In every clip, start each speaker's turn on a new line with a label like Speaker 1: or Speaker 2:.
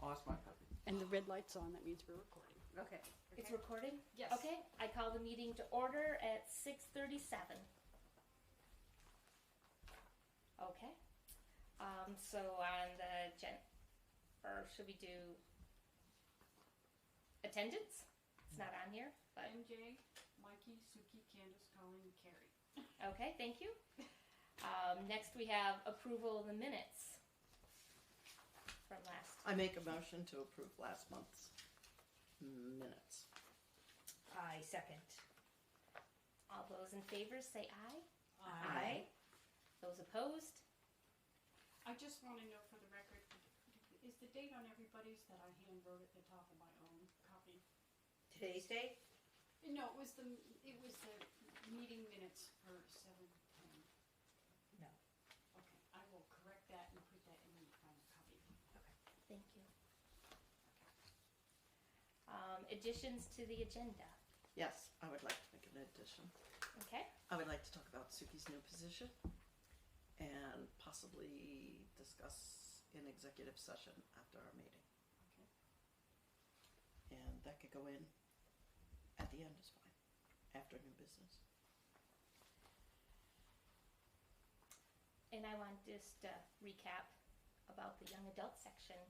Speaker 1: Oh, that's my copy.
Speaker 2: And the red light's on, that means we're recording.
Speaker 3: Okay.
Speaker 4: It's recording?
Speaker 3: Yes.
Speaker 4: Okay, I call the meeting to order at 6:37. Okay. So on the or should we do attendance? It's not on here, but
Speaker 2: MJ, Mikey, Suki, Candace, Colleen, Carrie.
Speaker 4: okay, thank you. Next we have approval of the minutes from last.
Speaker 5: I make a motion to approve last month's minutes.
Speaker 3: I second.
Speaker 4: All those in favor say aye.
Speaker 3: Aye.
Speaker 4: Those opposed?
Speaker 2: I just want to know for the record, is the date on everybody's that I hand wrote at the top of my own copy?
Speaker 3: Today's date?
Speaker 2: No, it was the meeting minutes for 7:10.
Speaker 3: No.
Speaker 2: Okay, I will correct that and put that in the final copy.
Speaker 3: Okay.
Speaker 4: Thank you. Additions to the agenda.
Speaker 5: Yes, I would like to make an addition.
Speaker 4: Okay.
Speaker 5: I would like to talk about Suki's new position and possibly discuss in executive session after our meeting.
Speaker 2: Okay.
Speaker 5: And that could go in at the end is fine, after new business.
Speaker 4: And I want just to recap about the young adult section.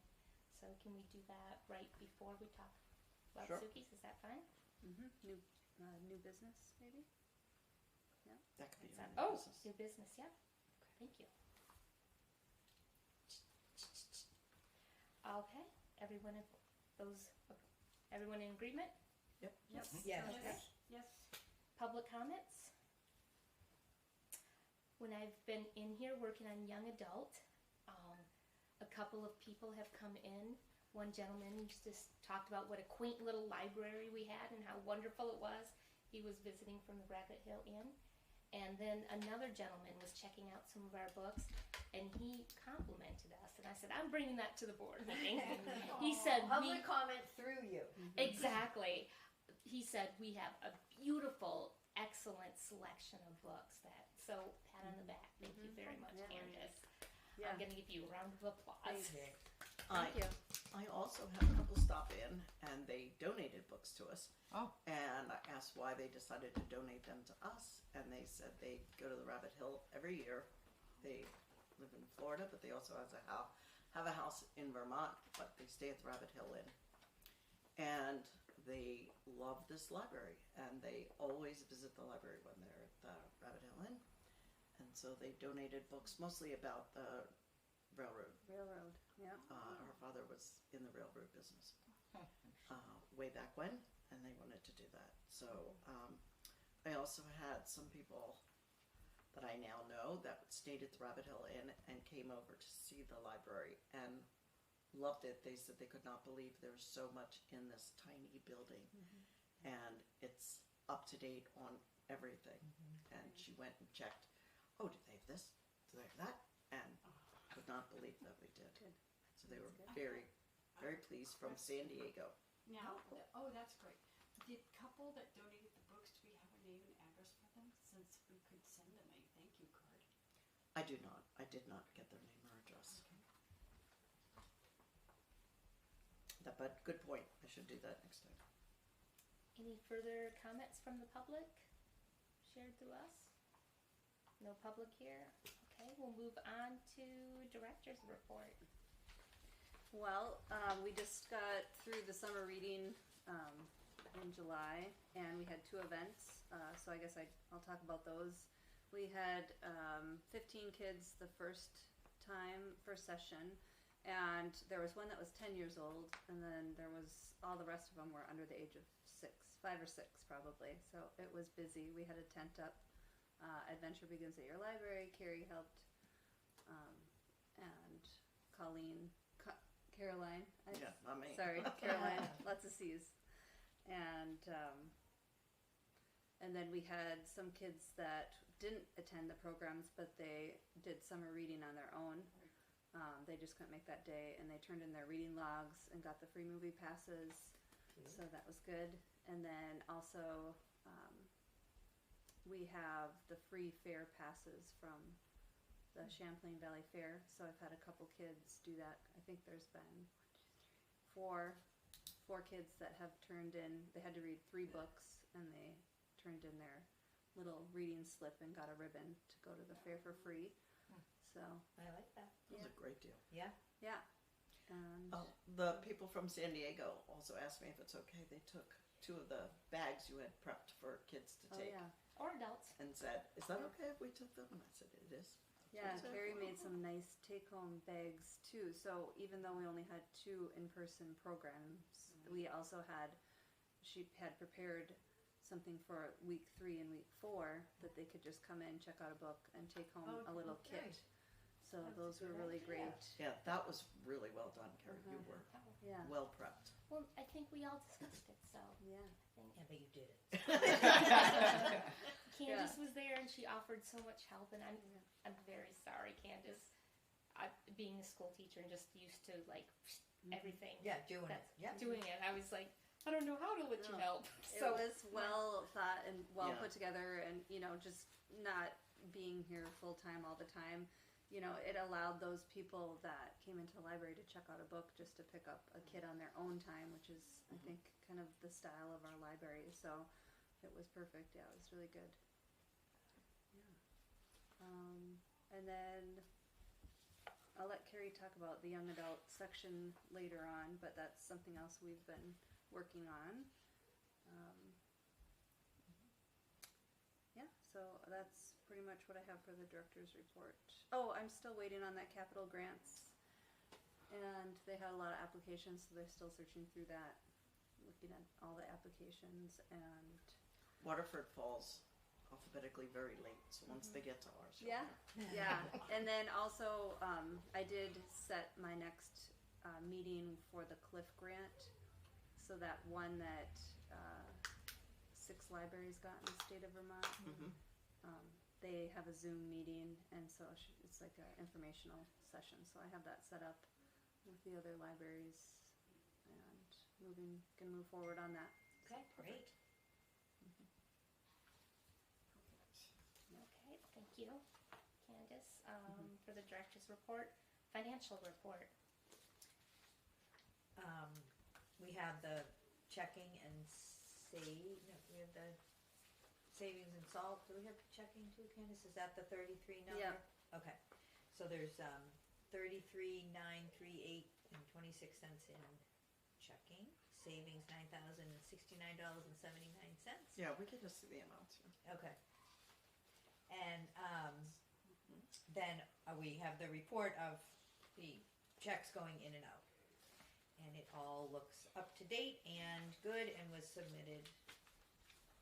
Speaker 4: So can we do that right before we talk about
Speaker 5: Sure.
Speaker 4: Suki's? Is that fine?
Speaker 3: Mm-hmm. New business, maybe? Yeah.
Speaker 5: That could be
Speaker 4: It's
Speaker 5: your
Speaker 4: on-
Speaker 5: new
Speaker 4: oh,
Speaker 5: business.
Speaker 4: new business, yeah. Thank you. Okay, everyone in agreement?
Speaker 5: Yep.
Speaker 3: Yep.
Speaker 4: Okay.
Speaker 3: Yes.
Speaker 2: Yes.
Speaker 4: Public comments? When I've been in here working on young adult, a couple of people have come in. One gentleman just talked about what a quaint little library we had and how wonderful it was. He was visiting from the Rabbit Hill Inn. And then another gentleman was checking out some of our books, and he complimented us. And I said, I'm bringing that to the board meeting. He said,
Speaker 3: Public comment through you.
Speaker 4: exactly. He said, we have a beautiful, excellent selection of books. So pat on the back. Thank you very much,
Speaker 3: Yeah.
Speaker 4: Candace.
Speaker 3: Yeah.
Speaker 4: I'm going to give you a round of applause.
Speaker 3: Thank you.
Speaker 5: I,
Speaker 3: Thank you.
Speaker 5: I also had a couple stop in and they donated books to us.
Speaker 1: Oh.
Speaker 5: And I asked why they decided to donate them to us, and they said they go to the Rabbit Hill every year. They live in Florida, but they also have a house in Vermont, but they stay at the Rabbit Hill Inn. And they love this library, and they always visit the library when they're at the Rabbit Hill Inn. And so they donated books mostly about the railroad.
Speaker 3: Railroad, yeah.
Speaker 5: Our father was in the railroad business way back when, and they wanted to do that. So I also had some people that I now know that stayed at the Rabbit Hill Inn and came over to see the library and loved it. They said they could not believe there was so much in this tiny building, and it's up to date on everything. And she went and checked, oh, do they have this? Do they have that? And could not believe that we did.
Speaker 3: Good.
Speaker 5: So they were
Speaker 3: That's good.
Speaker 5: very, very pleased from San Diego.
Speaker 2: Now, that's great. The couple that donated the books, do we have a name and address for them, since we could send them a thank you card?
Speaker 5: I do not. I did not get their name or address. But good point. I should do that next time.
Speaker 4: Any further comments from the public shared through us? No public here? Okay, we'll move on to director's report.
Speaker 3: Well, we just got through the summer reading in July, and we had 2 events, so I guess I'll talk about those. We had 15 kids the first session, and there was one that was 10 years old, and then there was, all the rest of them were under the age of 5 or 6 probably, so it was busy. We had a tent up. Adventure Begins at Your Library. Carrie helped, and Caroline.
Speaker 5: Yeah, not me.
Speaker 3: Sorry, Caroline. Lots of C's. And then we had some kids that didn't attend the programs, but they did summer reading on their own. They just couldn't make that day, and they turned in their reading logs and got the free movie passes. So that was good. And then also we have the free fair passes from the Champlain Valley Fair. So I've had a couple kids do that. I think there's been four kids that have turned in. They had to read 3 books, and they turned in their little reading slip and got a ribbon to go to the fair for free. So
Speaker 1: I like that.
Speaker 5: That was a great deal.
Speaker 1: Yeah.
Speaker 3: yeah, and
Speaker 5: Oh, the people from San Diego also asked me if it's okay. They took 2 of the bags you had prepped for kids to take
Speaker 3: yeah,
Speaker 4: Or adults.
Speaker 5: and said, "Is that okay if we took them?" And I said, "It is."
Speaker 3: yeah.
Speaker 5: That's what I said.
Speaker 3: Carrie made some nice take-home bags too. So even though we only had 2 in-person programs, we also had she had prepared something for week 3 and week 4 that they could just come in, check out a book, and take home a little kit. So
Speaker 1: That's
Speaker 3: those
Speaker 1: a
Speaker 3: were
Speaker 1: good
Speaker 3: really
Speaker 1: idea.
Speaker 3: great.
Speaker 5: Yeah, that was really well done, Carrie. You were
Speaker 3: Yeah,
Speaker 5: well prepped.
Speaker 4: Well, I think we all discussed it, so
Speaker 3: yeah.
Speaker 4: I think
Speaker 1: Yeah, but you did it.
Speaker 4: Candace was there and she offered so much help, and I'm very sorry, Candace. Being a school teacher and just used to like everything.
Speaker 1: Yeah, doing it.
Speaker 4: That's
Speaker 1: Yeah.
Speaker 4: doing it. I was like, I don't know how to let you
Speaker 3: No.
Speaker 4: help.
Speaker 3: It
Speaker 4: So
Speaker 3: was well thought and well
Speaker 5: Yeah.
Speaker 3: put together, and just not being here full time all the time. It allowed those people that came into the library to check out a book just to pick up a kid on their own time, which is, I think, kind of the style of our library. So it was perfect. Yeah, it was really good. Yeah. And then I'll let Carrie talk about the young adult section later on, but that's something else we've been working on. Yeah, so that's pretty much what I have for the director's report. Oh, I'm still waiting on that capital grants, and they had a lot of applications, so they're still searching through that, looking at all the applications, and
Speaker 5: Waterford falls alphabetically very late, so once they get to ours, you'll
Speaker 3: yeah,
Speaker 5: know.
Speaker 3: yeah. And then also, I did set my next meeting for the Cliff Grant, so that one that 6 libraries got in the state of Vermont.
Speaker 5: Mhm.
Speaker 3: They have a Zoom meeting, and so it's like an informational session. So I have that set up with the other libraries, and can move forward on that.
Speaker 1: Okay, great.
Speaker 4: okay, thank you, Candace. For the director's report, financial report.
Speaker 1: We have the checking and save. No, we have the savings and salt. Do we have checking too, Candace? Is that the 33 number?
Speaker 3: Yep.
Speaker 1: Okay. So there's 33,938 and 26 cents in checking. Savings $9,069.79.
Speaker 5: Yeah, we can just see the amounts here.
Speaker 1: Okay. And then we have the report of the checks going in and out. And it all looks up to date and good and was submitted.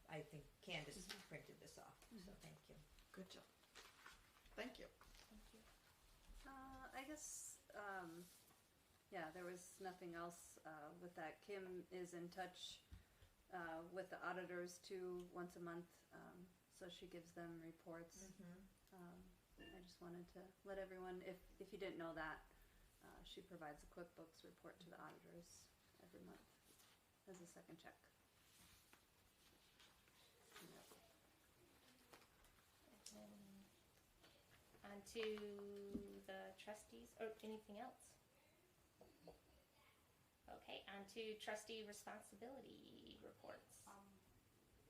Speaker 1: I think Candace printed this off, so thank you.
Speaker 5: Good job. Thank you.
Speaker 4: Thank you.
Speaker 3: I guess, yeah, there was nothing else with that. Kim is in touch with the auditors too, once a month, so she gives them reports. I just wanted to let everyone, if you didn't know that, she provides a QuickBooks report to the auditors every month as a second check. Yep.
Speaker 4: On to the trustees, or anything else? Okay, on to trustee responsibility reports.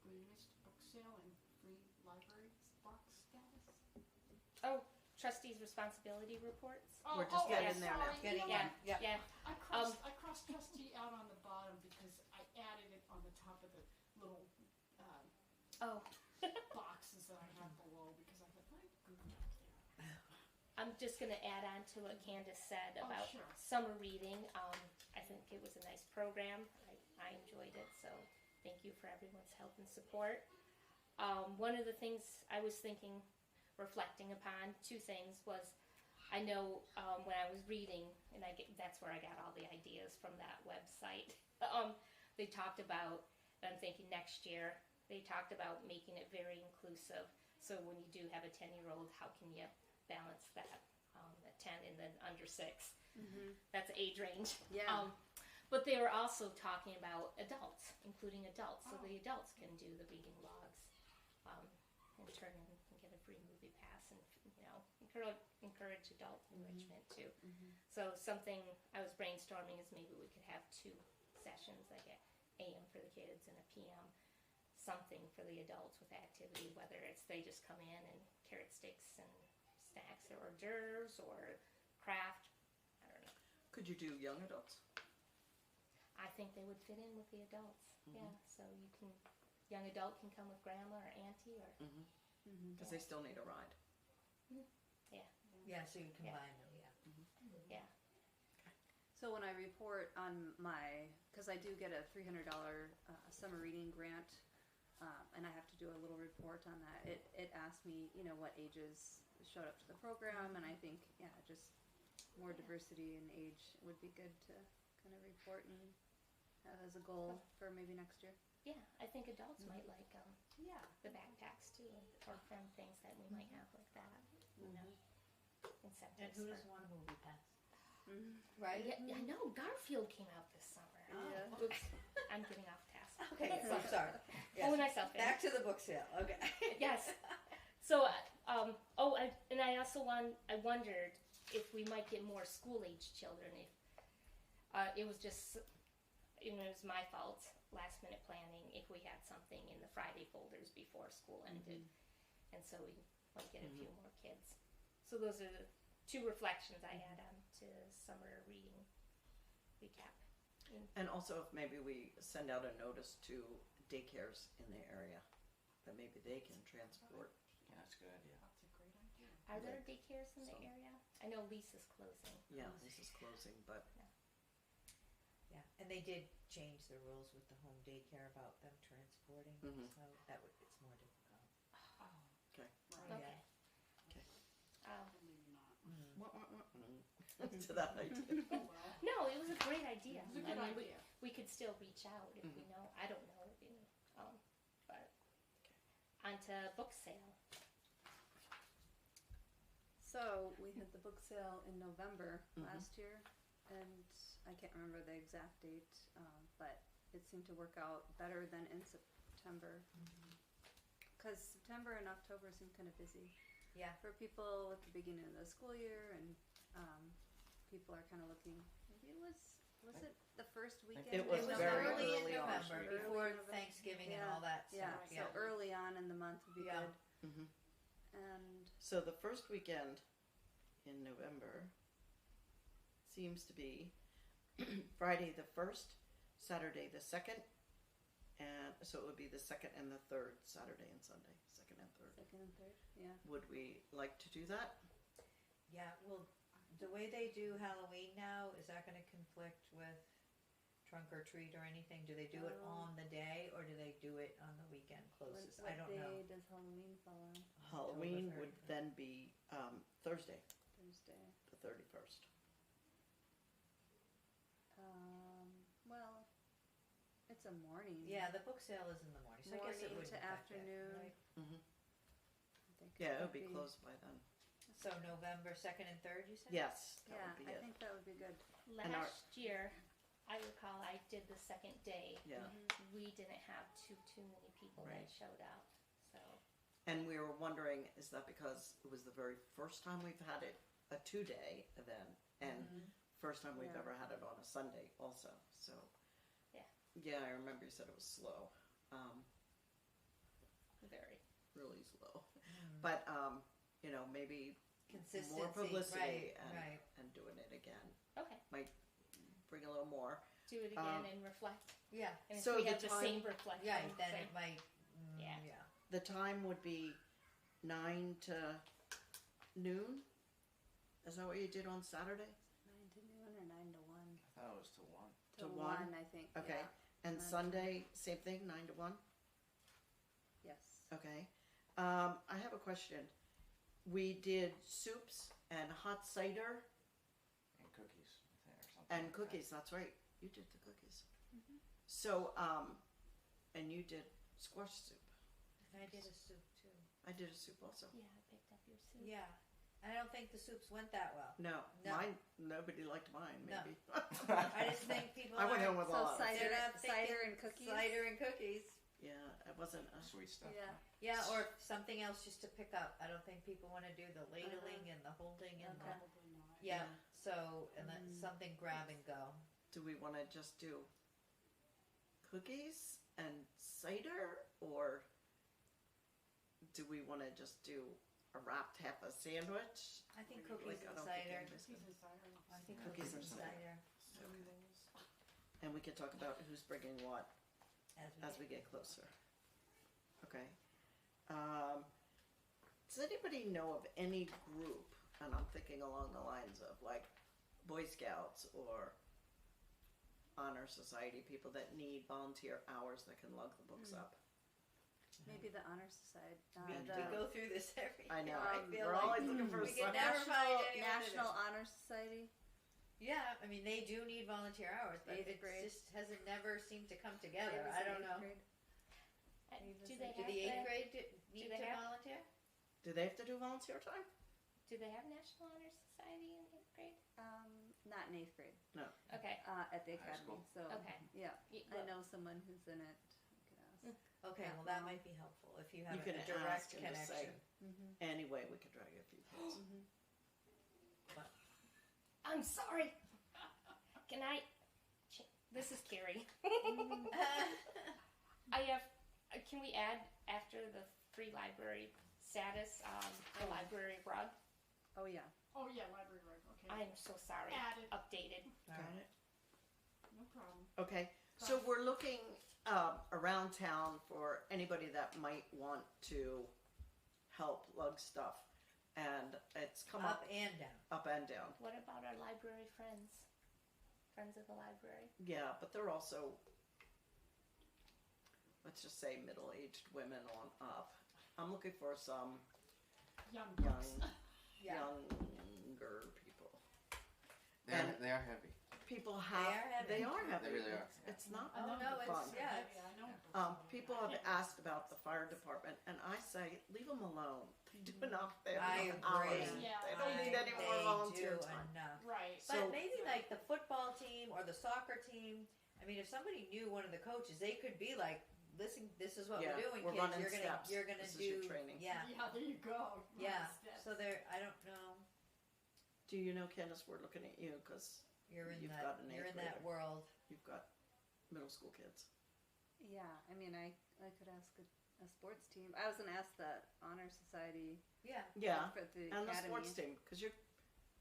Speaker 2: Greenwich book sale and free library box status.
Speaker 4: Oh, trustees responsibility reports.
Speaker 5: We're just
Speaker 2: yeah,
Speaker 5: getting there now.
Speaker 2: sorry.
Speaker 1: Getting
Speaker 2: You know
Speaker 1: in,
Speaker 2: what?
Speaker 1: yeah.
Speaker 4: Yeah,
Speaker 2: I crossed trustee out on the bottom because I added it on the top of the little
Speaker 4: oh,
Speaker 2: boxes that I have below because I thought, why goofy up there?
Speaker 4: I'm just gonna add on to what Candace said
Speaker 2: Oh,
Speaker 4: about
Speaker 2: sure.
Speaker 4: summer reading. I think it was a nice program. I enjoyed it, so thank you for everyone's help and support. One of the things I was thinking, reflecting upon, 2 things was, I know when I was reading, and that's where I got all the ideas from that website. They talked about, I'm thinking next year, they talked about making it very inclusive. So when you do have a 10-year-old, how can you balance that at 10 and then under 6? That's age range.
Speaker 3: Yeah.
Speaker 4: But they were also talking about adults, including adults, so the adults can do the reading logs, and turn in and get a free movie pass, and encourage adult enrichment too. So something I was brainstorming is maybe we could have 2 sessions, like a AM for the kids and a PM, something for the adults with activity, whether it's they just come in and carrot sticks and snacks or hors d'oeuvres or craft. I don't know.
Speaker 5: Could you do young adults?
Speaker 4: I think they would fit in with the adults. Yeah, so young adult can come with grandma or auntie or.
Speaker 5: Because they still need a ride.
Speaker 1: Yeah, so you combine them, yeah.
Speaker 3: So when I report on because I do get a $300 summer reading grant, and I have to do a little report on that. It asked me, what ages showed up to the program, and I think, just more diversity in age would be good to kind of report and have as a goal for maybe next year.
Speaker 4: Yeah, I think adults might like
Speaker 2: Yeah.
Speaker 4: the backpacks too, or fun things that we might have like that. Incentives.
Speaker 1: And who
Speaker 4: for-
Speaker 1: doesn't want a movie pass?
Speaker 4: Right? Yeah, I know. Garfield came out this summer.
Speaker 3: Yeah.
Speaker 4: Oh, oops. I'm getting off task.
Speaker 1: Okay, so sorry. Yes.
Speaker 4: Pulling myself in.
Speaker 1: Back to the book sale, okay.
Speaker 4: Yes. So, I also I wondered if we might get more school-age children. If it was just, it was my fault, last-minute planning. If we had something in the Friday folders before school ended, and so we might get a few more kids. So those are the 2 reflections I had on to summer reading recap.
Speaker 5: And also if maybe we send out a notice to daycares in the area, that maybe they can transport.
Speaker 6: Yeah, that's a good idea.
Speaker 2: That's a great idea.
Speaker 4: Are there daycares in the
Speaker 5: So-
Speaker 4: area? I know Lisa's closing.
Speaker 5: Yeah, this is closing, but
Speaker 1: Yeah, and they did change the rules with the home daycare about them transporting, so it's more difficult.
Speaker 2: Oh,
Speaker 5: okay.
Speaker 2: right.
Speaker 4: Okay.
Speaker 5: Okay.
Speaker 2: Maybe not.
Speaker 5: To that idea.
Speaker 2: Oh, well.
Speaker 4: No, it was a great idea.
Speaker 2: It's a good
Speaker 4: I mean,
Speaker 2: idea.
Speaker 4: we could still reach out if we know. I don't know, but onto book sale.
Speaker 3: So we had the book sale in November last year, and I can't remember the exact date, but it seemed to work out better than in September. Because September and October seem kind of busy.
Speaker 1: Yeah.
Speaker 3: For people at the beginning of the school year, and people are kind of looking. Maybe it was it the first weekend?
Speaker 5: It was
Speaker 1: It was
Speaker 5: very
Speaker 1: early
Speaker 5: early
Speaker 1: in
Speaker 5: on.
Speaker 1: November,
Speaker 3: Early
Speaker 1: before
Speaker 3: November.
Speaker 1: Thanksgiving and
Speaker 3: Yeah.
Speaker 1: all that
Speaker 3: Yeah,
Speaker 1: stuff,
Speaker 3: so early on in the month would be
Speaker 1: Yeah.
Speaker 3: good.
Speaker 5: Mhm.
Speaker 3: And
Speaker 5: So the first weekend in November seems to be Friday the 1st, Saturday the 2nd, and so it would be the 2nd and the 3rd, Saturday and Sunday, 2nd and 3rd.
Speaker 3: second and third, yeah.
Speaker 5: Would we like to do that?
Speaker 1: Yeah, well, the way they do Halloween now, is that gonna conflict with trunk or treat or anything? Do they do it on the day, or do they do it on the weekend closest? I don't
Speaker 3: What
Speaker 1: know.
Speaker 3: day does Halloween fall on?
Speaker 5: Halloween
Speaker 1: October
Speaker 5: would
Speaker 1: 31st.
Speaker 5: then be Thursday,
Speaker 3: Thursday.
Speaker 5: the 31st.
Speaker 3: Well, it's a morning.
Speaker 1: Yeah, the book sale is in the morning, so I guess it
Speaker 3: Morning
Speaker 1: would
Speaker 3: to afternoon.
Speaker 1: right?
Speaker 3: I think
Speaker 5: Yeah, it
Speaker 3: that
Speaker 5: would be closed by then.
Speaker 1: So November 2nd and 3rd, you said?
Speaker 5: Yes, that
Speaker 3: Yeah,
Speaker 5: would be
Speaker 3: I
Speaker 5: it.
Speaker 3: think that would be good.
Speaker 5: And our-
Speaker 4: Last year, I recall I did the second day.
Speaker 5: Yeah.
Speaker 4: We didn't have too many people
Speaker 5: Right.
Speaker 4: that showed up. So
Speaker 5: And we were wondering, is that because it was the very first time we've had it a 2-day event, and first time we've
Speaker 3: Yeah.
Speaker 5: ever had it on a Sunday also. So yeah, I remember you said it was slow,
Speaker 4: very.
Speaker 5: really slow. But maybe
Speaker 1: Consistency,
Speaker 5: more publicity
Speaker 1: right,
Speaker 5: and
Speaker 1: right.
Speaker 5: and doing it again
Speaker 4: Okay.
Speaker 5: might bring a little more.
Speaker 4: Do it again and reflect.
Speaker 1: Yeah,
Speaker 4: And
Speaker 5: So
Speaker 4: if we
Speaker 5: the
Speaker 4: have the
Speaker 5: time-
Speaker 4: same reflection.
Speaker 1: yeah, then
Speaker 4: same-
Speaker 1: it might,
Speaker 4: Yeah.
Speaker 1: yeah.
Speaker 5: The time would be 9 to noon. Is that what you did on Saturday?
Speaker 3: 9 to noon or 9 to 1?
Speaker 6: I thought it was to 1.
Speaker 3: To
Speaker 5: To 1?
Speaker 3: 1, I think.
Speaker 5: Okay.
Speaker 3: Yeah.
Speaker 5: And
Speaker 3: 9 to
Speaker 5: Sunday, same thing, 9 to 1?
Speaker 3: Yes.
Speaker 5: Okay. I have a question. We did soups and hot cider
Speaker 6: And cookies, I think, or something.
Speaker 5: and
Speaker 6: like that.
Speaker 5: cookies. That's right. You did the cookies. So, and you did squash soup.
Speaker 1: And I did a soup too.
Speaker 5: I did a soup also.
Speaker 4: Yeah, I picked up your soup.
Speaker 1: Yeah, I don't think the soups went that well.
Speaker 5: No,
Speaker 1: No.
Speaker 5: mine. Nobody liked mine.
Speaker 1: No.
Speaker 5: Maybe.
Speaker 1: I just think people
Speaker 5: I went
Speaker 1: are
Speaker 5: home with a
Speaker 3: So
Speaker 5: lot.
Speaker 3: cider,
Speaker 1: They're not
Speaker 3: cider
Speaker 1: thinking
Speaker 3: and cookies.
Speaker 1: cider and cookies.
Speaker 5: Yeah, it wasn't.
Speaker 6: Sweet stuff.
Speaker 3: Yeah.
Speaker 1: Yeah, or something else just to pick up. I don't think people want to do the ladling and the holding and
Speaker 3: Okay.
Speaker 2: Probably not.
Speaker 1: yeah. So and then something grab and go.
Speaker 5: Do we want to just do cookies and cider, or do we want to just do a wrapped half a sandwich?
Speaker 1: I think
Speaker 2: Like,
Speaker 1: cookies
Speaker 5: I
Speaker 1: and
Speaker 5: don't think
Speaker 1: cider.
Speaker 5: anybody's
Speaker 2: Cookies
Speaker 5: gonna-
Speaker 2: and cider.
Speaker 1: I think
Speaker 5: Cookies
Speaker 1: cookies and
Speaker 5: and cider.
Speaker 1: cider
Speaker 5: And we can talk about who's bringing what
Speaker 1: as
Speaker 5: as we get closer. Okay. Does anybody know of any group, and I'm thinking along the lines of like Boy Scouts or Honor Society, people that need volunteer hours that can lug the books up?
Speaker 3: Maybe the honor society.
Speaker 1: we go through this every
Speaker 5: I know.
Speaker 1: year. I feel
Speaker 5: We're
Speaker 1: like
Speaker 5: always looking for
Speaker 1: we can
Speaker 5: some-
Speaker 1: never find anyone.
Speaker 3: National Honor Society.
Speaker 1: Yeah, I mean they do need volunteer hours, but
Speaker 3: Eighth
Speaker 1: it
Speaker 3: grade.
Speaker 1: just hasn't never seemed to come together.
Speaker 3: Maybe
Speaker 1: I
Speaker 3: some
Speaker 1: don't
Speaker 3: eighth
Speaker 1: know.
Speaker 3: grade.
Speaker 4: Do they
Speaker 1: Do
Speaker 4: have
Speaker 1: the eighth
Speaker 4: the,
Speaker 1: grade need
Speaker 4: they
Speaker 1: to
Speaker 4: have-
Speaker 1: volunteer?
Speaker 5: Do they have to do volunteer time?
Speaker 4: do they have National Honor Society in 8th grade?
Speaker 3: Not in 8th grade.
Speaker 4: Okay.
Speaker 3: At the
Speaker 6: High
Speaker 3: academy.
Speaker 6: school.
Speaker 3: So
Speaker 4: Okay.
Speaker 3: yeah,
Speaker 4: Y-
Speaker 3: I know someone who's in it. I could ask.
Speaker 1: Okay,
Speaker 3: Yeah,
Speaker 1: well that
Speaker 3: no.
Speaker 1: might be helpful if you have
Speaker 5: You can
Speaker 1: a direct
Speaker 5: ask and just say,
Speaker 1: connection.
Speaker 3: Mm-hmm.
Speaker 5: anyway, we could drag a few kids.
Speaker 4: I'm sorry. Can I? This is Carrie. I have. Can we add after the free library status, the library rug?
Speaker 3: Oh yeah.
Speaker 2: Oh, yeah, library rug, okay.
Speaker 4: I'm so sorry.
Speaker 2: Added,
Speaker 4: Updated.
Speaker 5: Got it?
Speaker 2: no problem.
Speaker 5: Okay, so we're looking around town for anybody that might want to help lug stuff, and it's come
Speaker 1: Up
Speaker 5: up
Speaker 1: and down.
Speaker 5: up and down.
Speaker 4: What about our library friends? Friends of the library.
Speaker 5: Yeah, but they're also, let's just say, middle-aged women on up. I'm looking for some
Speaker 2: Young
Speaker 5: young,
Speaker 2: bucks.
Speaker 1: Yeah.
Speaker 5: younger people.
Speaker 6: They are heavy.
Speaker 5: People have
Speaker 1: They are heavy.
Speaker 5: heavy.
Speaker 6: They really are,
Speaker 5: It's not
Speaker 1: Oh no, it's
Speaker 5: fun.
Speaker 1: yeah.
Speaker 2: I know.
Speaker 5: People have asked about the fire department, and I say, leave them alone. They do enough. They have
Speaker 1: I
Speaker 5: enough hours.
Speaker 1: agree.
Speaker 2: Yeah.
Speaker 5: They don't need any more
Speaker 1: They
Speaker 5: volunteer
Speaker 1: do
Speaker 5: time.
Speaker 1: enough.
Speaker 2: Right.
Speaker 1: But
Speaker 5: So-
Speaker 1: maybe like the football team or the soccer team. I mean, if somebody knew one of the coaches, they could be like, "Listen, this is what
Speaker 5: Yeah,
Speaker 1: we're doing,
Speaker 5: we're
Speaker 1: kids.
Speaker 5: running
Speaker 1: You're gonna,
Speaker 5: steps.
Speaker 1: you're gonna
Speaker 5: This is
Speaker 1: do
Speaker 5: your training."
Speaker 1: Yeah,
Speaker 2: Yeah, there you go.
Speaker 1: yeah.
Speaker 2: Steps.
Speaker 1: So there, I don't know.
Speaker 5: Do you know, Candace, we're looking at you because
Speaker 1: You're in
Speaker 5: You've
Speaker 1: that.
Speaker 5: got an
Speaker 1: You're in
Speaker 5: eighth
Speaker 1: that world.
Speaker 5: you've got middle school kids.
Speaker 3: Yeah. I mean, I could ask a sports team. I was gonna ask the honor society
Speaker 1: Yeah.
Speaker 5: Yeah,
Speaker 3: for the
Speaker 5: and the
Speaker 3: academy.
Speaker 5: sports team, because you're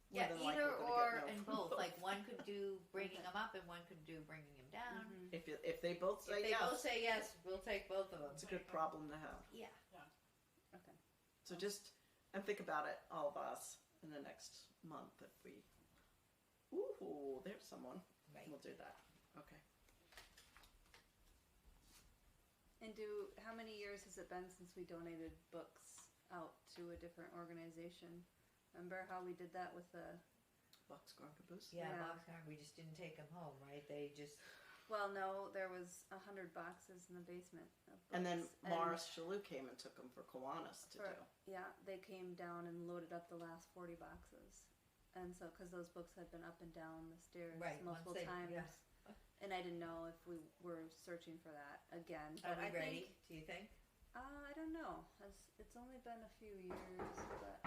Speaker 1: Yeah,
Speaker 5: more than likely
Speaker 1: either
Speaker 5: gonna
Speaker 1: or
Speaker 5: get no
Speaker 1: and
Speaker 5: from
Speaker 1: both. Like one could do bringing them up, and one could do bringing them down.
Speaker 3: Mhm.
Speaker 5: If they both say
Speaker 1: If they
Speaker 5: yes,
Speaker 1: both say yes, we'll take both of them.
Speaker 5: it's a good problem to have.
Speaker 1: Yeah.
Speaker 3: Okay.
Speaker 5: So just and think about it, all of us, in the next month if we. Ooh, there's someone.
Speaker 1: Right.
Speaker 5: We'll do that. Okay.
Speaker 3: And how many years has it been since we donated books out to a different organization? Remember how we did that with the?
Speaker 5: Boxcar Caboose.
Speaker 1: Yeah,
Speaker 3: Yeah.
Speaker 1: Boxcar. We just didn't take them home, right? They just.
Speaker 3: Well, no, there was 100 boxes in the basement. Of
Speaker 5: And then
Speaker 3: books.
Speaker 5: Morris Shalou came and took them for Kiwanis to
Speaker 3: For-
Speaker 5: do.
Speaker 3: Yeah, they came down and loaded up the last 40 boxes. And so, because those books had been up and down the stairs
Speaker 1: Right,
Speaker 3: multiple
Speaker 1: once they-
Speaker 3: times.
Speaker 1: yeah.
Speaker 3: And I didn't know if we were searching for that again.
Speaker 1: Are
Speaker 3: But
Speaker 1: we
Speaker 3: I
Speaker 1: ready?
Speaker 3: think,
Speaker 1: Do you think?
Speaker 3: I don't know. It's only been a few years, but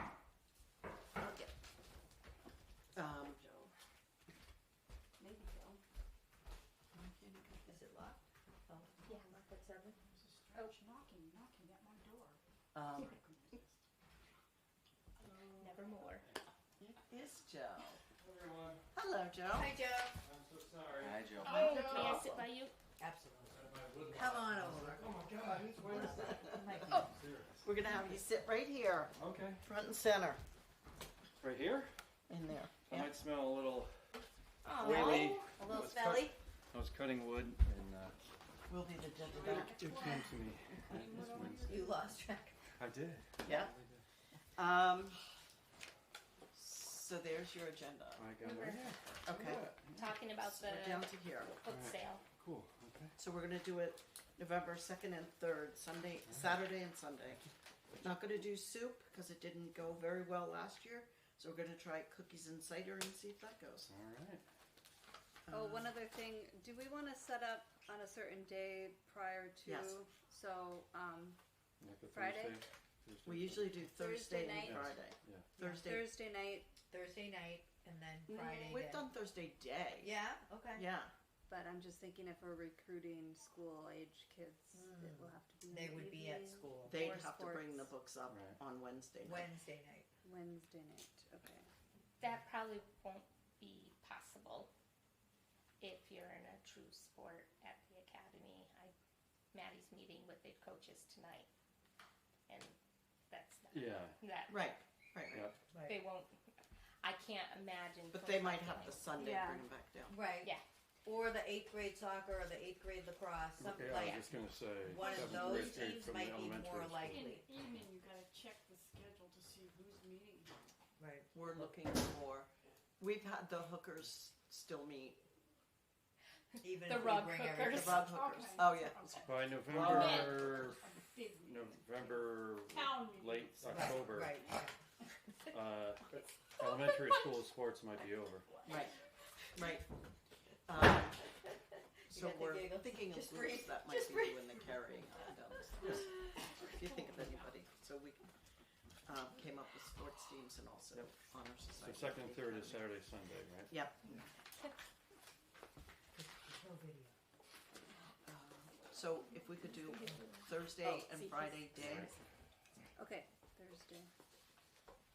Speaker 3: I'll get Joe. Maybe Joe.
Speaker 1: Is it locked? Oh,
Speaker 4: Yeah.
Speaker 1: locked at 7.
Speaker 2: There's a strange knocking at my door.
Speaker 5: Um,
Speaker 4: Nevermore.
Speaker 5: it is Joe.
Speaker 7: Everyone,
Speaker 5: Hello, Joe.
Speaker 1: Hi, Joe.
Speaker 7: I'm so sorry.
Speaker 6: Hi, Joe.
Speaker 4: Oh, may I sit by you?
Speaker 1: Absolutely.
Speaker 7: My wood
Speaker 1: Come
Speaker 7: lot.
Speaker 1: on over.
Speaker 7: Oh my God, it's Wednesday.
Speaker 1: Oh.
Speaker 7: Serious.
Speaker 5: We're gonna have you sit right here,
Speaker 7: Okay.
Speaker 5: front and center,
Speaker 7: Right here?
Speaker 5: in there.
Speaker 7: I
Speaker 5: Yeah.
Speaker 7: might smell a little
Speaker 1: Oh,
Speaker 7: oily.
Speaker 1: a little
Speaker 7: Let's
Speaker 1: smelly.
Speaker 7: I was cutting wood and
Speaker 5: We'll be the judge of that.
Speaker 7: it came to me this Wednesday.
Speaker 1: You lost track.
Speaker 7: I did.
Speaker 5: Yeah.
Speaker 7: I really did.
Speaker 5: So there's your agenda.
Speaker 7: I got it right here.
Speaker 5: Okay.
Speaker 4: Talking about
Speaker 5: So we're down to here.
Speaker 4: book
Speaker 7: Alright.
Speaker 4: sale.
Speaker 7: Cool. Okay.
Speaker 5: So we're gonna do it November 2nd and 3rd, Saturday and Sunday. Not gonna do soup because it didn't go very well last year. So we're gonna try cookies and cider and see if that goes.
Speaker 7: All right.
Speaker 3: Oh, one other thing. Do we want to set up on a certain day prior to?
Speaker 5: Yes.
Speaker 3: So,
Speaker 7: Like a
Speaker 3: Friday?
Speaker 7: Thursday,
Speaker 5: We usually do Thursday
Speaker 3: Thursday
Speaker 5: and
Speaker 3: night.
Speaker 5: Friday.
Speaker 7: Yeah.
Speaker 5: Thursday.
Speaker 3: Thursday night,
Speaker 1: and then Friday.
Speaker 5: We've
Speaker 1: day.
Speaker 5: done Thursday day.
Speaker 1: Yeah. Okay.
Speaker 5: Yeah.
Speaker 3: but I'm just thinking if we're recruiting school age kids, it will have to be. in
Speaker 1: They
Speaker 3: the
Speaker 1: would be at
Speaker 3: evening.
Speaker 1: school
Speaker 5: They'd
Speaker 3: Or
Speaker 5: have to bring the
Speaker 3: sports.
Speaker 5: books up
Speaker 7: Right.
Speaker 5: on Wednesday night.
Speaker 1: Wednesday night.
Speaker 3: Wednesday night. Okay.
Speaker 4: That probably won't be possible if you're in a true sport at the academy. Maddie's meeting with the coaches tonight, and that's not
Speaker 7: Yeah.
Speaker 4: that
Speaker 5: Right. Right.
Speaker 7: Yeah.
Speaker 1: Right.
Speaker 4: they won't. I can't imagine.
Speaker 5: But
Speaker 4: for
Speaker 5: they might
Speaker 4: Friday
Speaker 5: have the
Speaker 4: night.
Speaker 5: Sunday
Speaker 3: Yeah.
Speaker 5: bring them back down.
Speaker 1: Right.
Speaker 4: Yeah.
Speaker 1: Or the 8th grade soccer or the 8th grade lacrosse. Something
Speaker 7: Okay, I
Speaker 1: like
Speaker 7: was just gonna say.
Speaker 1: one of
Speaker 7: 7th
Speaker 1: those
Speaker 7: grade
Speaker 1: teams
Speaker 7: from the
Speaker 1: might be
Speaker 7: elementary
Speaker 1: more
Speaker 7: school.
Speaker 1: likely.
Speaker 2: In the evening, you gotta check the schedule to see who's meeting.
Speaker 1: Right.
Speaker 5: We're looking for. We've had the hookers still meet.
Speaker 1: Even
Speaker 4: The
Speaker 1: if
Speaker 4: rug
Speaker 1: we bring
Speaker 4: hookers.
Speaker 5: The
Speaker 1: everything.
Speaker 5: rug hookers.
Speaker 2: Okay.
Speaker 5: Oh yeah.
Speaker 2: Okay.
Speaker 7: By
Speaker 2: Men.
Speaker 7: November,
Speaker 2: Big meeting.
Speaker 7: November,
Speaker 2: Town meeting.
Speaker 7: late
Speaker 1: Right,
Speaker 7: October,
Speaker 1: right, right.
Speaker 7: elementary school sports might be over.
Speaker 5: Right. Right. So
Speaker 1: got the
Speaker 5: we're
Speaker 1: giggles.
Speaker 5: thinking of
Speaker 1: Just
Speaker 5: groups
Speaker 1: breathe.
Speaker 5: that might
Speaker 1: Just
Speaker 5: be
Speaker 1: breathe.
Speaker 5: doing the carrying up and down the stairs. If you think of anybody, so we came up with sports teams and also
Speaker 7: Yep.
Speaker 5: honor
Speaker 7: So
Speaker 5: society.
Speaker 7: second and third is Saturday, Sunday, right?
Speaker 5: Yep.
Speaker 1: No video.
Speaker 5: So if we could do Thursday and Friday day,
Speaker 3: Okay. Thursday.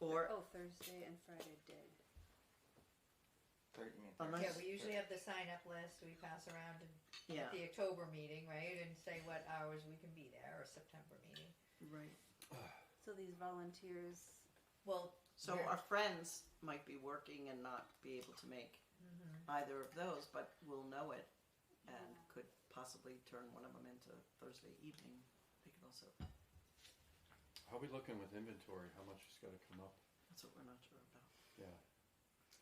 Speaker 5: or
Speaker 3: Oh, Thursday and Friday day.
Speaker 5: unless
Speaker 1: Yeah, we usually have the sign up list we pass around
Speaker 5: yeah,
Speaker 1: at the October meeting, right? And say what hours we can be there, or September meeting.
Speaker 5: right.
Speaker 3: So these volunteers.
Speaker 1: Well,
Speaker 5: So
Speaker 1: Yeah.
Speaker 5: our friends might be working and not be able to make either of those, but we'll know it and could possibly turn one of them into Thursday evening. They could also.
Speaker 7: How are we looking with inventory? How much has gotta come up?
Speaker 5: That's what we're not sure about.
Speaker 7: Yeah.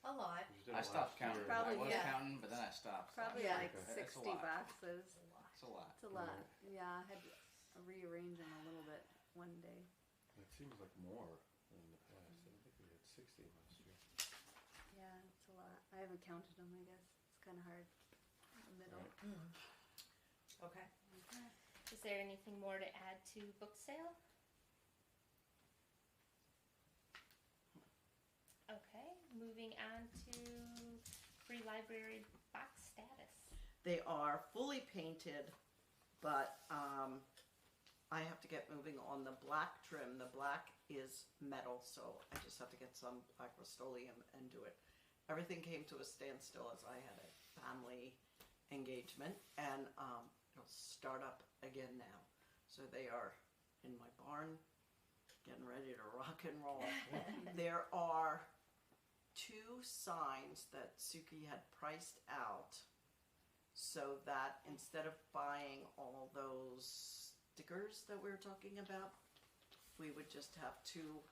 Speaker 1: a lot.
Speaker 7: We just did
Speaker 6: I
Speaker 7: it
Speaker 6: stopped
Speaker 7: last
Speaker 6: counting.
Speaker 7: year.
Speaker 3: Probably,
Speaker 6: I was
Speaker 1: yeah.
Speaker 6: counting, but then I stopped.
Speaker 3: Probably
Speaker 1: Yeah.
Speaker 3: like
Speaker 6: Okay, that's a
Speaker 3: 60
Speaker 6: lot.
Speaker 3: boxes.
Speaker 6: It's a lot.
Speaker 3: It's a lot. Yeah, I had to rearrange them a little bit one day.
Speaker 7: It seems like more than in the past. I don't think we had 60 last year.
Speaker 3: Yeah, it's a lot. I haven't counted them, I guess. It's kind of hard in the middle.
Speaker 7: Right.
Speaker 1: Okay.
Speaker 4: Is there anything more to add to book sale? Okay, moving on to free library box status.
Speaker 5: They are fully painted, but I have to get moving on the black trim. The black is metal, so I just have to get some black Rust-Oleum and do it. Everything came to a standstill as I had a family engagement, and it'll start up again now. So they are in my barn, getting ready to rock and roll. There are 2 signs that Suki had priced out, so that instead of buying all those stickers that we were talking about, we would just have 2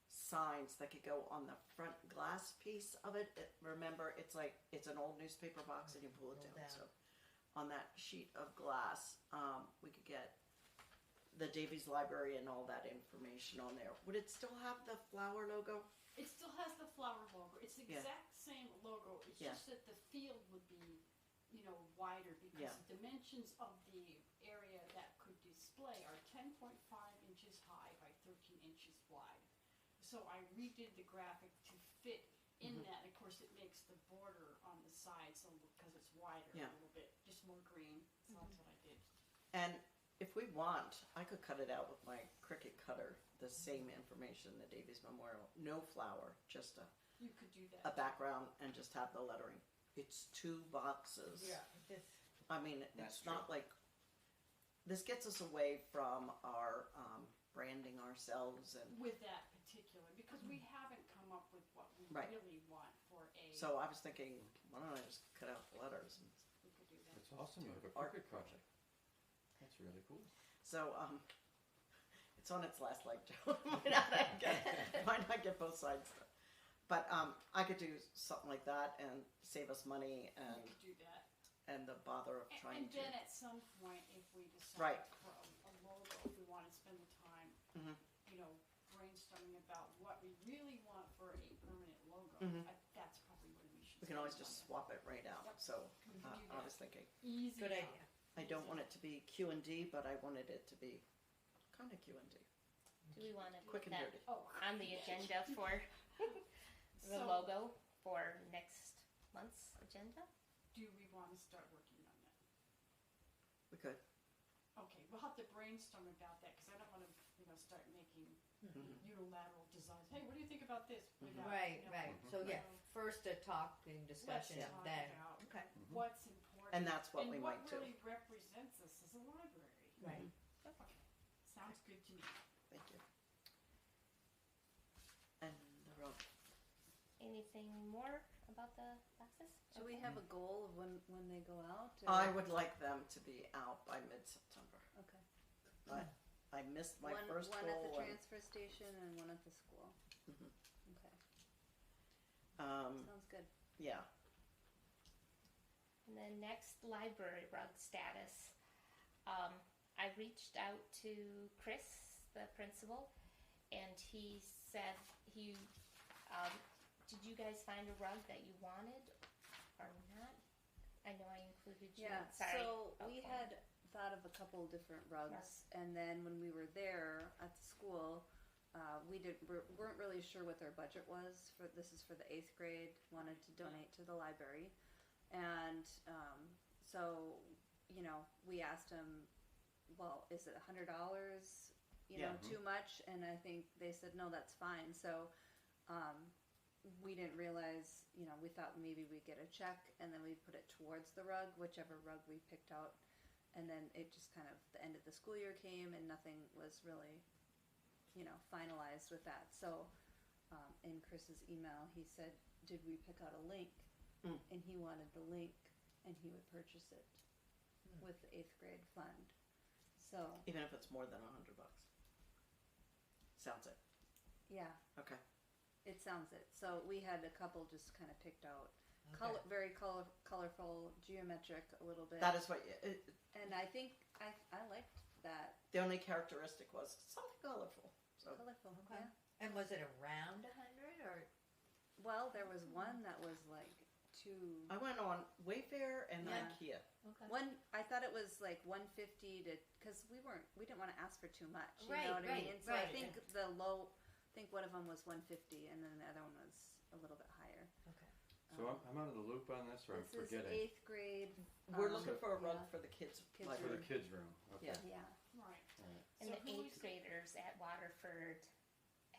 Speaker 5: signs that could go on the front glass piece of it. Remember, it's an old newspaper box and you pull it down. So on that sheet of glass, we could get the Davies library and all that information on there. Would it still have the flower logo?
Speaker 2: It still has the flower logo. It's the
Speaker 5: Yeah.
Speaker 2: exact same logo. It's
Speaker 5: Yeah.
Speaker 2: just that the field would be, wider because
Speaker 5: Yeah.
Speaker 2: the dimensions of the area that could display are 10.5 inches high by 13 inches wide. So I redid the graphic to fit in that. Of course, it makes the border on the side so because it's wider
Speaker 5: Yeah.
Speaker 2: a little bit, just more green. So that's what I did.
Speaker 5: And if we want, I could cut it out with my Cricut cutter, the same information, the Davies Memorial. No flower, just
Speaker 2: You could do that.
Speaker 5: a background and just have the lettering. It's 2 boxes.
Speaker 1: Yeah. This,
Speaker 5: I mean,
Speaker 6: That's
Speaker 5: it's not like, this gets us away from our branding ourselves, and
Speaker 2: With that particular, because we haven't come up with what we
Speaker 5: Right.
Speaker 2: really want for a.
Speaker 5: so I was thinking, why don't I just cut out the letters? And
Speaker 2: We could do that.
Speaker 7: That's awesome. You have a
Speaker 5: Art
Speaker 7: cricket project. That's really cool.
Speaker 5: so it's on its last leg, Joe. might not get both sides done. But I could do something like that and save us money
Speaker 2: We
Speaker 5: and
Speaker 2: could do that.
Speaker 5: the bother of trying
Speaker 2: And
Speaker 5: to.
Speaker 2: then at some point, if we decide
Speaker 5: Right.
Speaker 2: for a logo, if we want to spend the time,
Speaker 5: Mhm.
Speaker 2: brainstorming about what we really want for a permanent logo,
Speaker 5: Mhm.
Speaker 2: that's probably when we should.
Speaker 5: We can
Speaker 2: start.
Speaker 5: know, just swap it right out.
Speaker 2: Yep.
Speaker 5: So
Speaker 2: We can do
Speaker 5: I
Speaker 2: that.
Speaker 5: was thinking,
Speaker 2: Easy.
Speaker 1: Good
Speaker 2: enough.
Speaker 1: idea.
Speaker 5: I don't want it to be Q&D, but I wanted it to be kind of Q&D.
Speaker 4: Do we want to
Speaker 5: Quick
Speaker 4: put
Speaker 5: and
Speaker 4: that
Speaker 5: dirty.
Speaker 2: Oh,
Speaker 4: on the agenda for the
Speaker 2: so
Speaker 4: logo for next month's agenda?
Speaker 2: do we want to start working on that?
Speaker 5: We could.
Speaker 2: Okay, we'll have to brainstorm about that because I don't want to, start making unilateral designs. Hey, what do you think about this? Without,
Speaker 1: Right,
Speaker 2: you know,
Speaker 1: right. So yeah, first a talking
Speaker 2: Let's
Speaker 1: discussion,
Speaker 2: talk
Speaker 1: then
Speaker 2: about
Speaker 1: okay,
Speaker 2: what's important
Speaker 5: And that's what we
Speaker 2: and
Speaker 5: might
Speaker 2: what
Speaker 5: do.
Speaker 2: really represents us as a library.
Speaker 1: right.
Speaker 2: Okay, sounds good to me.
Speaker 5: Thank you. And the road.
Speaker 4: Anything more about the boxes?
Speaker 3: Do we have a goal of when they go out?
Speaker 5: I would like them to be out by mid-September.
Speaker 3: Okay.
Speaker 5: But I missed my
Speaker 3: one
Speaker 5: first
Speaker 3: one at the
Speaker 5: goal. and-
Speaker 3: transfer station and one at the school.
Speaker 5: Mhm.
Speaker 3: Okay,
Speaker 5: Um,
Speaker 3: sounds good.
Speaker 5: yeah.
Speaker 4: And then next, library rug status. I reached out to Chris, the principal, and he said did you guys find a rug that you wanted or not? I know I included you.
Speaker 3: Yeah,
Speaker 4: Sorry.
Speaker 3: so we
Speaker 4: Okay.
Speaker 3: had thought of a couple different rugs,
Speaker 4: Rugs.
Speaker 3: and then when we were there at the school, weren't really sure what their budget was for. This is for the 8th grade. Wanted to donate to the library, and so we asked them, well, is it $100?
Speaker 5: Yeah.
Speaker 3: Too much? And I think they said no, that's fine. So we didn't realize, we thought maybe we'd get a check and then we'd put it towards the rug, whichever rug we picked out. And then it just kind of, the end of the school year came and nothing was really, finalized with that. So in Chris's email, he said, did we pick out a link?
Speaker 5: Mm.
Speaker 3: And he wanted the link and he would purchase it with the 8th grade fund. So,
Speaker 5: Even if it's more than $100. Sounds it.
Speaker 3: yeah.
Speaker 5: Okay.
Speaker 3: It sounds it. So we had a couple just kind of picked out,
Speaker 1: Okay.
Speaker 3: very colorful, geometric a little bit.
Speaker 5: That is what
Speaker 3: And I think I liked that
Speaker 5: the only characteristic was something colorful. So
Speaker 3: colorful.
Speaker 1: Okay.
Speaker 3: Yeah.
Speaker 1: And was it around 100 or?
Speaker 3: Well, there was one that was like two.
Speaker 5: I went on Wayfair and
Speaker 3: Yeah.
Speaker 5: IKEA.
Speaker 1: Okay.
Speaker 3: One, I thought it was like 150 because we didn't want to ask for too much. You
Speaker 1: Right,
Speaker 3: know what I
Speaker 1: right,
Speaker 3: mean? So
Speaker 1: right.
Speaker 3: I think I think one of them was 150 and then the other one was a little bit higher.
Speaker 1: Okay.
Speaker 7: So I'm out of the loop on this, or I'm
Speaker 3: This is
Speaker 7: forgetting.
Speaker 3: 8th grade.
Speaker 5: We're looking for a rug
Speaker 3: yeah.
Speaker 5: for the kids.
Speaker 3: Kids'
Speaker 7: For the
Speaker 5: library.
Speaker 7: kids' room, okay.
Speaker 5: Yeah.
Speaker 3: Yeah.
Speaker 2: Right.
Speaker 7: Alright.
Speaker 4: And
Speaker 2: So
Speaker 4: the
Speaker 2: who
Speaker 4: 8th
Speaker 2: is-
Speaker 4: graders at Waterford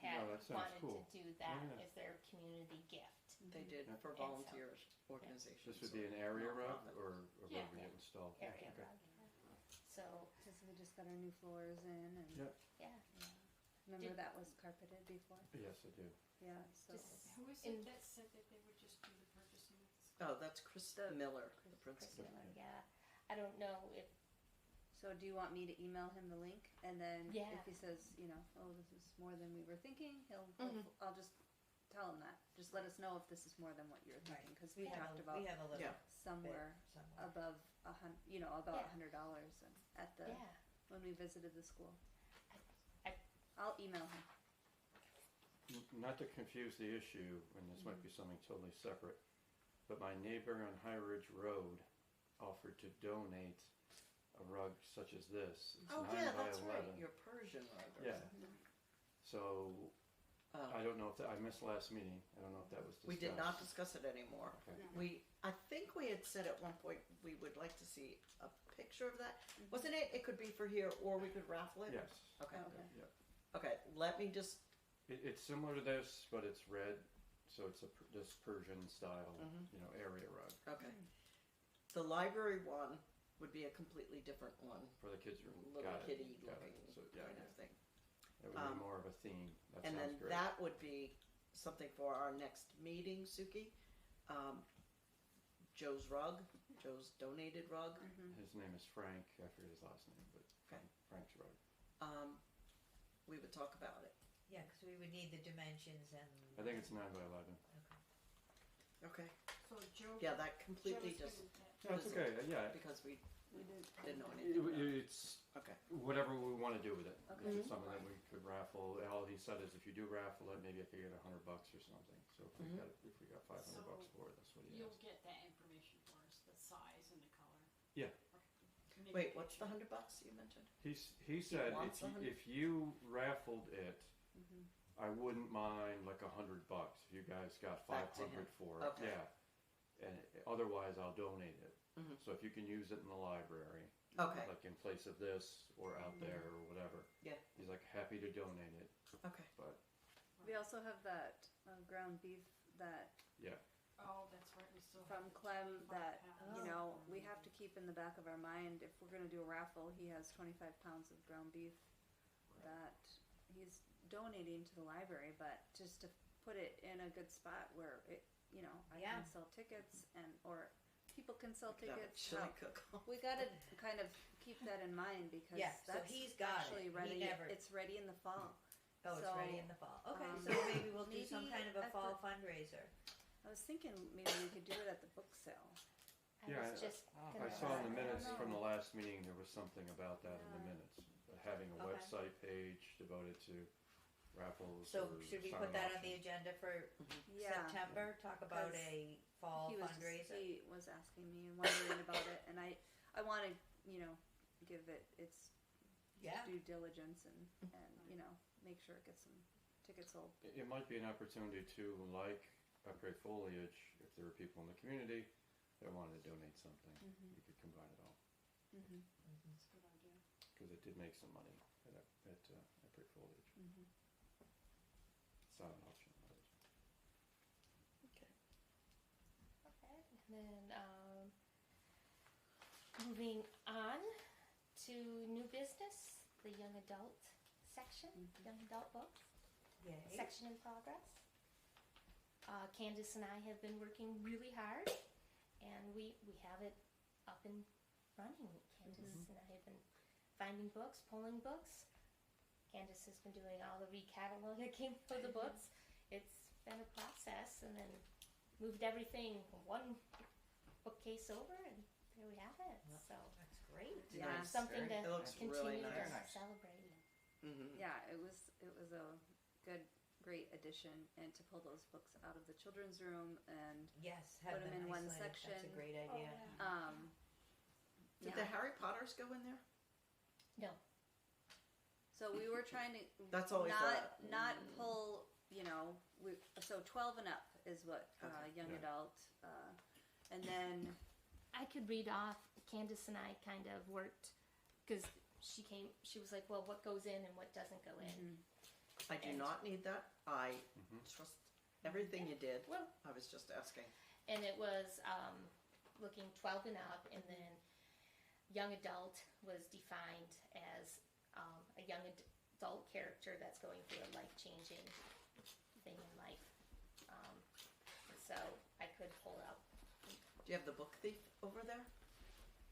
Speaker 4: had
Speaker 7: No, that sounds
Speaker 4: wanted
Speaker 7: cool.
Speaker 4: to do that
Speaker 7: Yeah.
Speaker 4: as their community gift.
Speaker 5: They did
Speaker 7: Yeah.
Speaker 5: for
Speaker 4: And so-
Speaker 5: volunteer organizations.
Speaker 7: This would be an area rug,
Speaker 5: nonprofit.
Speaker 7: or a
Speaker 2: Yeah.
Speaker 7: rug we get installed?
Speaker 4: Area
Speaker 7: Okay.
Speaker 4: rug. So,
Speaker 3: Because we just got our new floors in and
Speaker 7: Yeah.
Speaker 4: yeah.
Speaker 3: remember
Speaker 2: Did-
Speaker 3: that was carpeted before.
Speaker 7: Yes, I do.
Speaker 3: Yeah. So
Speaker 4: Just
Speaker 2: Who is
Speaker 4: In-
Speaker 2: it that said that they would just do the purchasing at the school?
Speaker 5: Oh, that's Chris
Speaker 3: The-
Speaker 5: Miller, the
Speaker 4: Chris
Speaker 5: principal.
Speaker 4: Miller, yeah. I don't know if
Speaker 3: So do you want me to email him the link, and then
Speaker 4: Yeah.
Speaker 3: if he says, oh, this is more than we were thinking,
Speaker 5: Mhm.
Speaker 3: I'll just tell him that. Just let us know if this is more than what you're thinking, because we
Speaker 1: have
Speaker 3: talked
Speaker 1: a,
Speaker 3: about
Speaker 1: we have a little
Speaker 5: Yeah.
Speaker 3: somewhere
Speaker 1: bit somewhere.
Speaker 3: above about
Speaker 4: Yeah.
Speaker 3: $100 at the
Speaker 4: yeah.
Speaker 3: when we visited the school.
Speaker 4: I-
Speaker 3: I'll email him.
Speaker 7: Not to confuse the issue, and this might be something totally separate, but my neighbor on High Ridge Road offered to donate a rug such as this. It's
Speaker 5: Oh
Speaker 7: 9
Speaker 5: yeah,
Speaker 7: by
Speaker 5: that's
Speaker 7: 11.
Speaker 5: right. Your Persian rug. Or
Speaker 7: Yeah.
Speaker 5: something.
Speaker 7: So
Speaker 5: Oh.
Speaker 7: I don't know if I missed last meeting. I don't know if that was discussed.
Speaker 5: We did not discuss it anymore.
Speaker 7: Okay.
Speaker 5: I think we had said at one point we would like to see a picture of that. Wasn't it? It could be for here, or we could raffle it.
Speaker 7: Yes.
Speaker 5: Okay.
Speaker 3: Okay.
Speaker 7: Yep.
Speaker 5: Okay. Let me just.
Speaker 7: It's similar to this, but it's red, so it's this Persian style,
Speaker 5: Mhm.
Speaker 7: area rug
Speaker 5: Okay. The library one would be a completely different one,
Speaker 7: for the kids' room.
Speaker 5: little
Speaker 7: Got it.
Speaker 5: kitty
Speaker 7: Got
Speaker 5: looking
Speaker 7: it. So yeah,
Speaker 5: kind
Speaker 7: yeah.
Speaker 5: of thing.
Speaker 7: It would be more of a theme. That
Speaker 5: And
Speaker 7: sounds
Speaker 5: then
Speaker 7: great.
Speaker 5: that would be something for our next meeting, Suki. Joe's rug, Joe's donated rug.
Speaker 7: His name is Frank. I forget his last name, but
Speaker 5: Okay.
Speaker 7: Frank's rug.
Speaker 5: We would talk about it.
Speaker 1: Yeah, because we would need the dimensions and.
Speaker 7: I think it's 9 by 11.
Speaker 5: Okay.
Speaker 2: So Joe.
Speaker 5: Yeah, that completely
Speaker 2: Joe's
Speaker 5: just
Speaker 2: gonna-
Speaker 7: No, it's okay. Yeah,
Speaker 5: because we
Speaker 3: We did.
Speaker 5: didn't know anything about it.
Speaker 7: it's
Speaker 5: Okay.
Speaker 7: whatever we want to do with it.
Speaker 3: Okay.
Speaker 7: If it's something that we could raffle. All he said is if you do raffle it, maybe I could get $100 or something. So if we got $500 for it, that's what he
Speaker 2: you'll get that information for us, the size and the color.
Speaker 7: Yeah.
Speaker 2: Okay. Maybe
Speaker 5: Wait, what's the
Speaker 2: picture.
Speaker 5: $100 you mentioned?
Speaker 7: He said
Speaker 5: wants
Speaker 7: if you raffled it,
Speaker 3: Mhm.
Speaker 7: I wouldn't mind like $100 if you guys got
Speaker 5: Back to
Speaker 7: 500
Speaker 5: him.
Speaker 7: for it.
Speaker 5: Okay.
Speaker 7: Yeah, and otherwise I'll donate it.
Speaker 5: Mhm.
Speaker 7: So if you can use it in the library,
Speaker 5: Okay.
Speaker 7: like in place of this or out there or whatever.
Speaker 5: Yeah.
Speaker 7: He's like happy to donate it,
Speaker 5: Okay.
Speaker 7: but
Speaker 3: We also have that ground beef that
Speaker 2: Oh, that's right, we still
Speaker 3: from
Speaker 2: have the
Speaker 3: Clem
Speaker 2: 25
Speaker 3: that
Speaker 2: pounds.
Speaker 3: you know we have to keep in the back of our mind if we're gonna do a raffle. He has 25 pounds of ground beef that he's donating to the library, but just to put it in a good spot where it, you know, I
Speaker 1: Yeah.
Speaker 3: can sell tickets or people can sell
Speaker 5: Could have a
Speaker 3: tickets.
Speaker 5: chili
Speaker 3: How-
Speaker 5: cook-off.
Speaker 3: We gotta kind of keep that in mind because
Speaker 1: Yeah, so
Speaker 3: that's
Speaker 1: he's got
Speaker 3: actually
Speaker 1: it. He
Speaker 3: ready.
Speaker 1: never-
Speaker 3: It's ready in the fall.
Speaker 1: Oh, it's
Speaker 3: So,
Speaker 1: ready in the fall. Okay,
Speaker 3: um,
Speaker 1: so maybe we'll do some
Speaker 3: maybe
Speaker 1: kind of a
Speaker 3: at
Speaker 1: fall
Speaker 3: the-
Speaker 1: fundraiser.
Speaker 3: I was thinking maybe we could do it at the book sale.
Speaker 7: Yeah,
Speaker 4: I was just
Speaker 6: Oh,
Speaker 4: gonna
Speaker 7: I saw in the
Speaker 3: I don't
Speaker 7: minutes
Speaker 3: know.
Speaker 7: from the last meeting there was something about that in the
Speaker 3: Yeah.
Speaker 7: minutes. Having a
Speaker 1: Okay.
Speaker 7: website page devoted to raffles.
Speaker 1: So
Speaker 7: or
Speaker 1: should we
Speaker 7: silent
Speaker 1: put that on the
Speaker 7: auctions.
Speaker 1: agenda for
Speaker 3: Yeah.
Speaker 1: September? Talk about
Speaker 3: 'Cause
Speaker 1: a fall
Speaker 3: he was
Speaker 1: fundraiser?
Speaker 3: he was asking me and wondering about it, and I want to give it its
Speaker 1: Yeah.
Speaker 3: due diligence and make sure it gets some tickets sold.
Speaker 7: It might be an opportunity to, like Upgrade Foliage, if there were people in the community that wanted to donate something,
Speaker 3: Mhm.
Speaker 7: you could combine it all.
Speaker 3: Mhm.
Speaker 2: That's a good idea.
Speaker 7: Because it did make some money at Upgrade Foliage.
Speaker 3: Mhm.
Speaker 7: Silent auction. that is.
Speaker 5: Okay.
Speaker 4: Okay, and then moving on to new business, the young adult section,
Speaker 3: Mhm.
Speaker 4: young adult books,
Speaker 1: Yay.
Speaker 4: section in progress. Candace and I have been working really hard, and we have it up and running. Candace and I have been finding books, pulling books. Candace has been doing all the recataloguing for the books. It's been a process, and then moved everything one bookcase over, and there we have it.
Speaker 1: Well,
Speaker 4: So
Speaker 1: That's great.
Speaker 3: Yeah.
Speaker 6: Nice.
Speaker 4: something
Speaker 6: Very
Speaker 4: to
Speaker 5: It looks
Speaker 4: continue
Speaker 5: really
Speaker 4: to
Speaker 5: nice.
Speaker 6: nice.
Speaker 4: celebrate.
Speaker 5: Mm-hmm.
Speaker 3: Yeah, it was a great addition, and to pull those books out of the children's room and
Speaker 1: Yes,
Speaker 3: Put
Speaker 1: have
Speaker 3: 'em
Speaker 1: them
Speaker 3: in one
Speaker 1: isolated. That's a
Speaker 3: section.
Speaker 1: great idea.
Speaker 5: Did
Speaker 3: yeah.
Speaker 5: the Harry Potters go in there?
Speaker 4: No,
Speaker 3: So we were trying to
Speaker 5: That's always
Speaker 3: not pull, so 12 and up is what
Speaker 5: Okay.
Speaker 3: young
Speaker 7: Yeah.
Speaker 3: adult, and then
Speaker 4: I could read off. Candace and I kind of worked because she was like, well, what goes in and what doesn't go in.
Speaker 5: I do
Speaker 4: And-
Speaker 5: not need that. I
Speaker 7: Mhm.
Speaker 5: trust everything you did.
Speaker 4: Well,
Speaker 5: I was just asking.
Speaker 4: and it was looking 12 and up, and then young adult was defined as a young adult character that's going through a life-changing thing in life. So I could pull up,
Speaker 5: Do you have the book thief over there?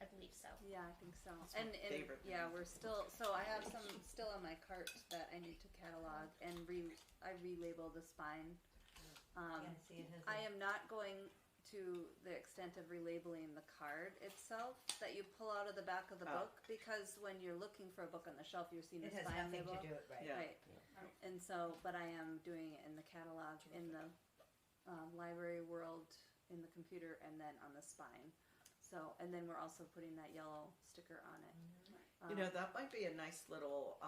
Speaker 4: I believe so.
Speaker 3: yeah, I think so.
Speaker 5: That's my
Speaker 3: And
Speaker 5: favorite
Speaker 3: yeah,
Speaker 5: thing.
Speaker 3: we're still. So I have some still on my cart that I need to catalog and I relabeled the spine.
Speaker 1: Yeah, see, it has
Speaker 3: I
Speaker 1: a-
Speaker 3: am not going to the extent of relabeling the card itself that you pull out of the back of the
Speaker 5: Oh.
Speaker 3: book, because when you're looking for a book on the shelf, you're seeing
Speaker 1: It
Speaker 3: the
Speaker 1: has
Speaker 3: spine
Speaker 1: nothing
Speaker 3: label.
Speaker 1: to do it right.
Speaker 5: Yeah.
Speaker 3: Right. And so, but I am doing it in the catalog, in the library world, in the computer, and then on the spine. So, and then we're also putting that yellow sticker on it.
Speaker 5: You know, that might be a nice little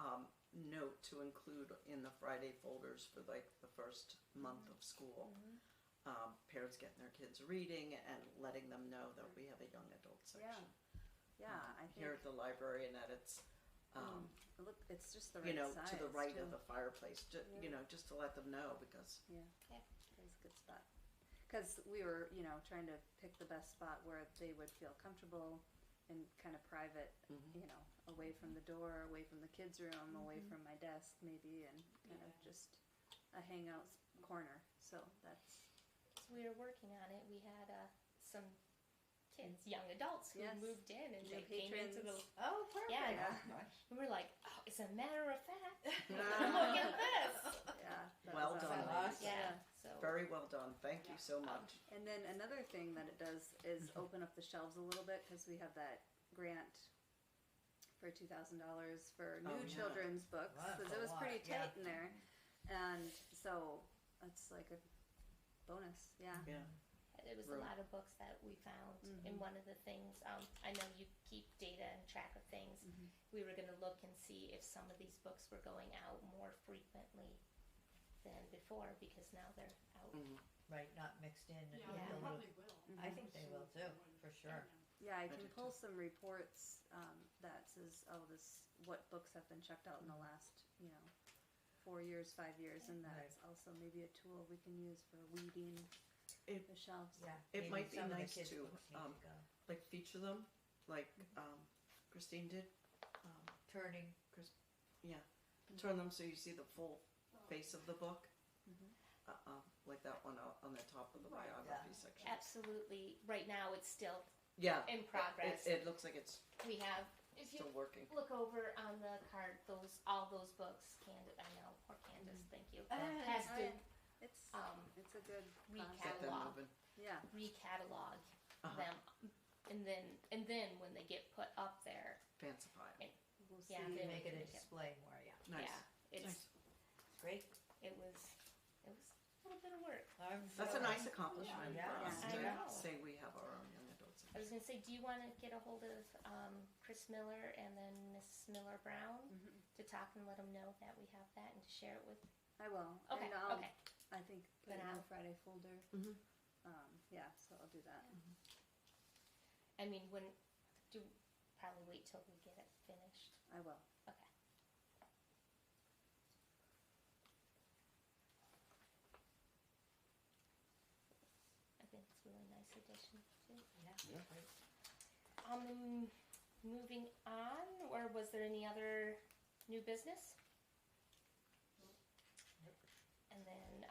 Speaker 5: note to include in the Friday folders for like the first month of school. Parents getting their kids reading and letting them know that we have a young adult section
Speaker 3: Yeah, I think
Speaker 5: here at the library, and that it's
Speaker 3: look, it's just the right size.
Speaker 5: to the right
Speaker 3: too.
Speaker 5: of the fireplace.
Speaker 3: Yeah.
Speaker 5: Just to let them know, because
Speaker 3: It's a good spot. Because we were, trying to pick the best spot where they would feel comfortable and kind of private, away from the door, away from the kids' room, away from my desk maybe, and kind of just a hangout corner. So that's,
Speaker 4: So we were working on it. We had some kids, young adults, who
Speaker 3: Yes.
Speaker 4: moved in, and
Speaker 3: New
Speaker 4: they came into the.
Speaker 3: patrons.
Speaker 1: Oh, perfect.
Speaker 4: Yeah,
Speaker 6: Nice.
Speaker 4: and we're like, oh, as a matter of fact, look
Speaker 3: Ah.
Speaker 4: at this.
Speaker 3: yeah. that
Speaker 5: Well
Speaker 3: was
Speaker 5: done,
Speaker 3: awesome.
Speaker 5: ladies.
Speaker 4: Yeah. So
Speaker 5: very well done. Thank you so much.
Speaker 3: And then another thing that it does is open up the shelves a little bit, because we have that grant for $2,000 for new
Speaker 5: Oh, yeah.
Speaker 3: children's books,
Speaker 1: Wow,
Speaker 3: because
Speaker 1: that's
Speaker 3: it
Speaker 1: a
Speaker 3: was pretty
Speaker 1: lot, yeah.
Speaker 3: tight in there, and so it's like a bonus. Yeah.
Speaker 5: Yeah.
Speaker 4: It was
Speaker 5: Room.
Speaker 4: a lot of books that we found. And one of the things, I know you keep data and track of things. We were going to look and see if some of these books were going out more frequently than before, because now they're out.
Speaker 1: Right, not mixed in.
Speaker 2: Yeah,
Speaker 1: with
Speaker 2: they
Speaker 1: the little-
Speaker 2: probably will.
Speaker 1: I think they will too, for sure.
Speaker 3: Yeah, I
Speaker 5: I
Speaker 3: can
Speaker 5: do
Speaker 3: pull
Speaker 5: too.
Speaker 3: some reports that says, what books have been checked out in the last, 4 years, 5 years, and that's also maybe a tool we can use for weeding
Speaker 5: It-
Speaker 3: the shelves.
Speaker 1: Yeah.
Speaker 5: It
Speaker 1: maybe
Speaker 5: might be
Speaker 1: some of the
Speaker 5: nice
Speaker 1: kids'
Speaker 5: to,
Speaker 1: books need to go.
Speaker 5: like feature them, like Christine did.
Speaker 1: Turning.
Speaker 5: Turn them so you see the full face of the book. Like that one on the top of the
Speaker 2: Right.
Speaker 5: biography section.
Speaker 4: Absolutely. Right now, it's still
Speaker 5: Yeah,
Speaker 4: in progress.
Speaker 5: it looks like it's
Speaker 4: We have, if you
Speaker 5: still working.
Speaker 4: look over on the card, all those books, Candace, I know, poor Candace, thank you,
Speaker 1: Ah,
Speaker 4: has to
Speaker 3: It's it's a good
Speaker 4: recap.
Speaker 5: Get them
Speaker 4: Catalog.
Speaker 5: moving.
Speaker 3: Yeah.
Speaker 4: recatalog
Speaker 5: Uh-huh.
Speaker 4: them, and then when they get put up there,
Speaker 5: Fancify 'em.
Speaker 3: We'll see.
Speaker 4: Yeah,
Speaker 1: You
Speaker 4: they
Speaker 1: can make it a
Speaker 4: make it.
Speaker 1: display more, yeah.
Speaker 5: Nice.
Speaker 4: yeah, it's
Speaker 5: Nice.
Speaker 1: Great.
Speaker 4: it was a little bit of work.
Speaker 5: That's a nice accomplishment
Speaker 1: Yeah.
Speaker 5: for us
Speaker 4: I
Speaker 5: to
Speaker 4: know.
Speaker 5: say we have our own young adults.
Speaker 4: I was gonna say, do you want to get a hold of Chris Miller and then Miss Miller Brown to talk and let them know that we have that and to share it with?
Speaker 3: I will.
Speaker 4: Okay,
Speaker 3: And I'll,
Speaker 4: okay.
Speaker 3: I think put
Speaker 4: Then
Speaker 3: it in the
Speaker 4: I'll-
Speaker 3: Friday folder.
Speaker 5: Mhm.
Speaker 3: Yeah, so I'll do that.
Speaker 4: I mean, probably wait till we get it finished.
Speaker 3: I will.
Speaker 4: Okay. I think it's a really nice addition too.
Speaker 1: Yeah. Great.
Speaker 4: Moving on, or was there any other new business? And then,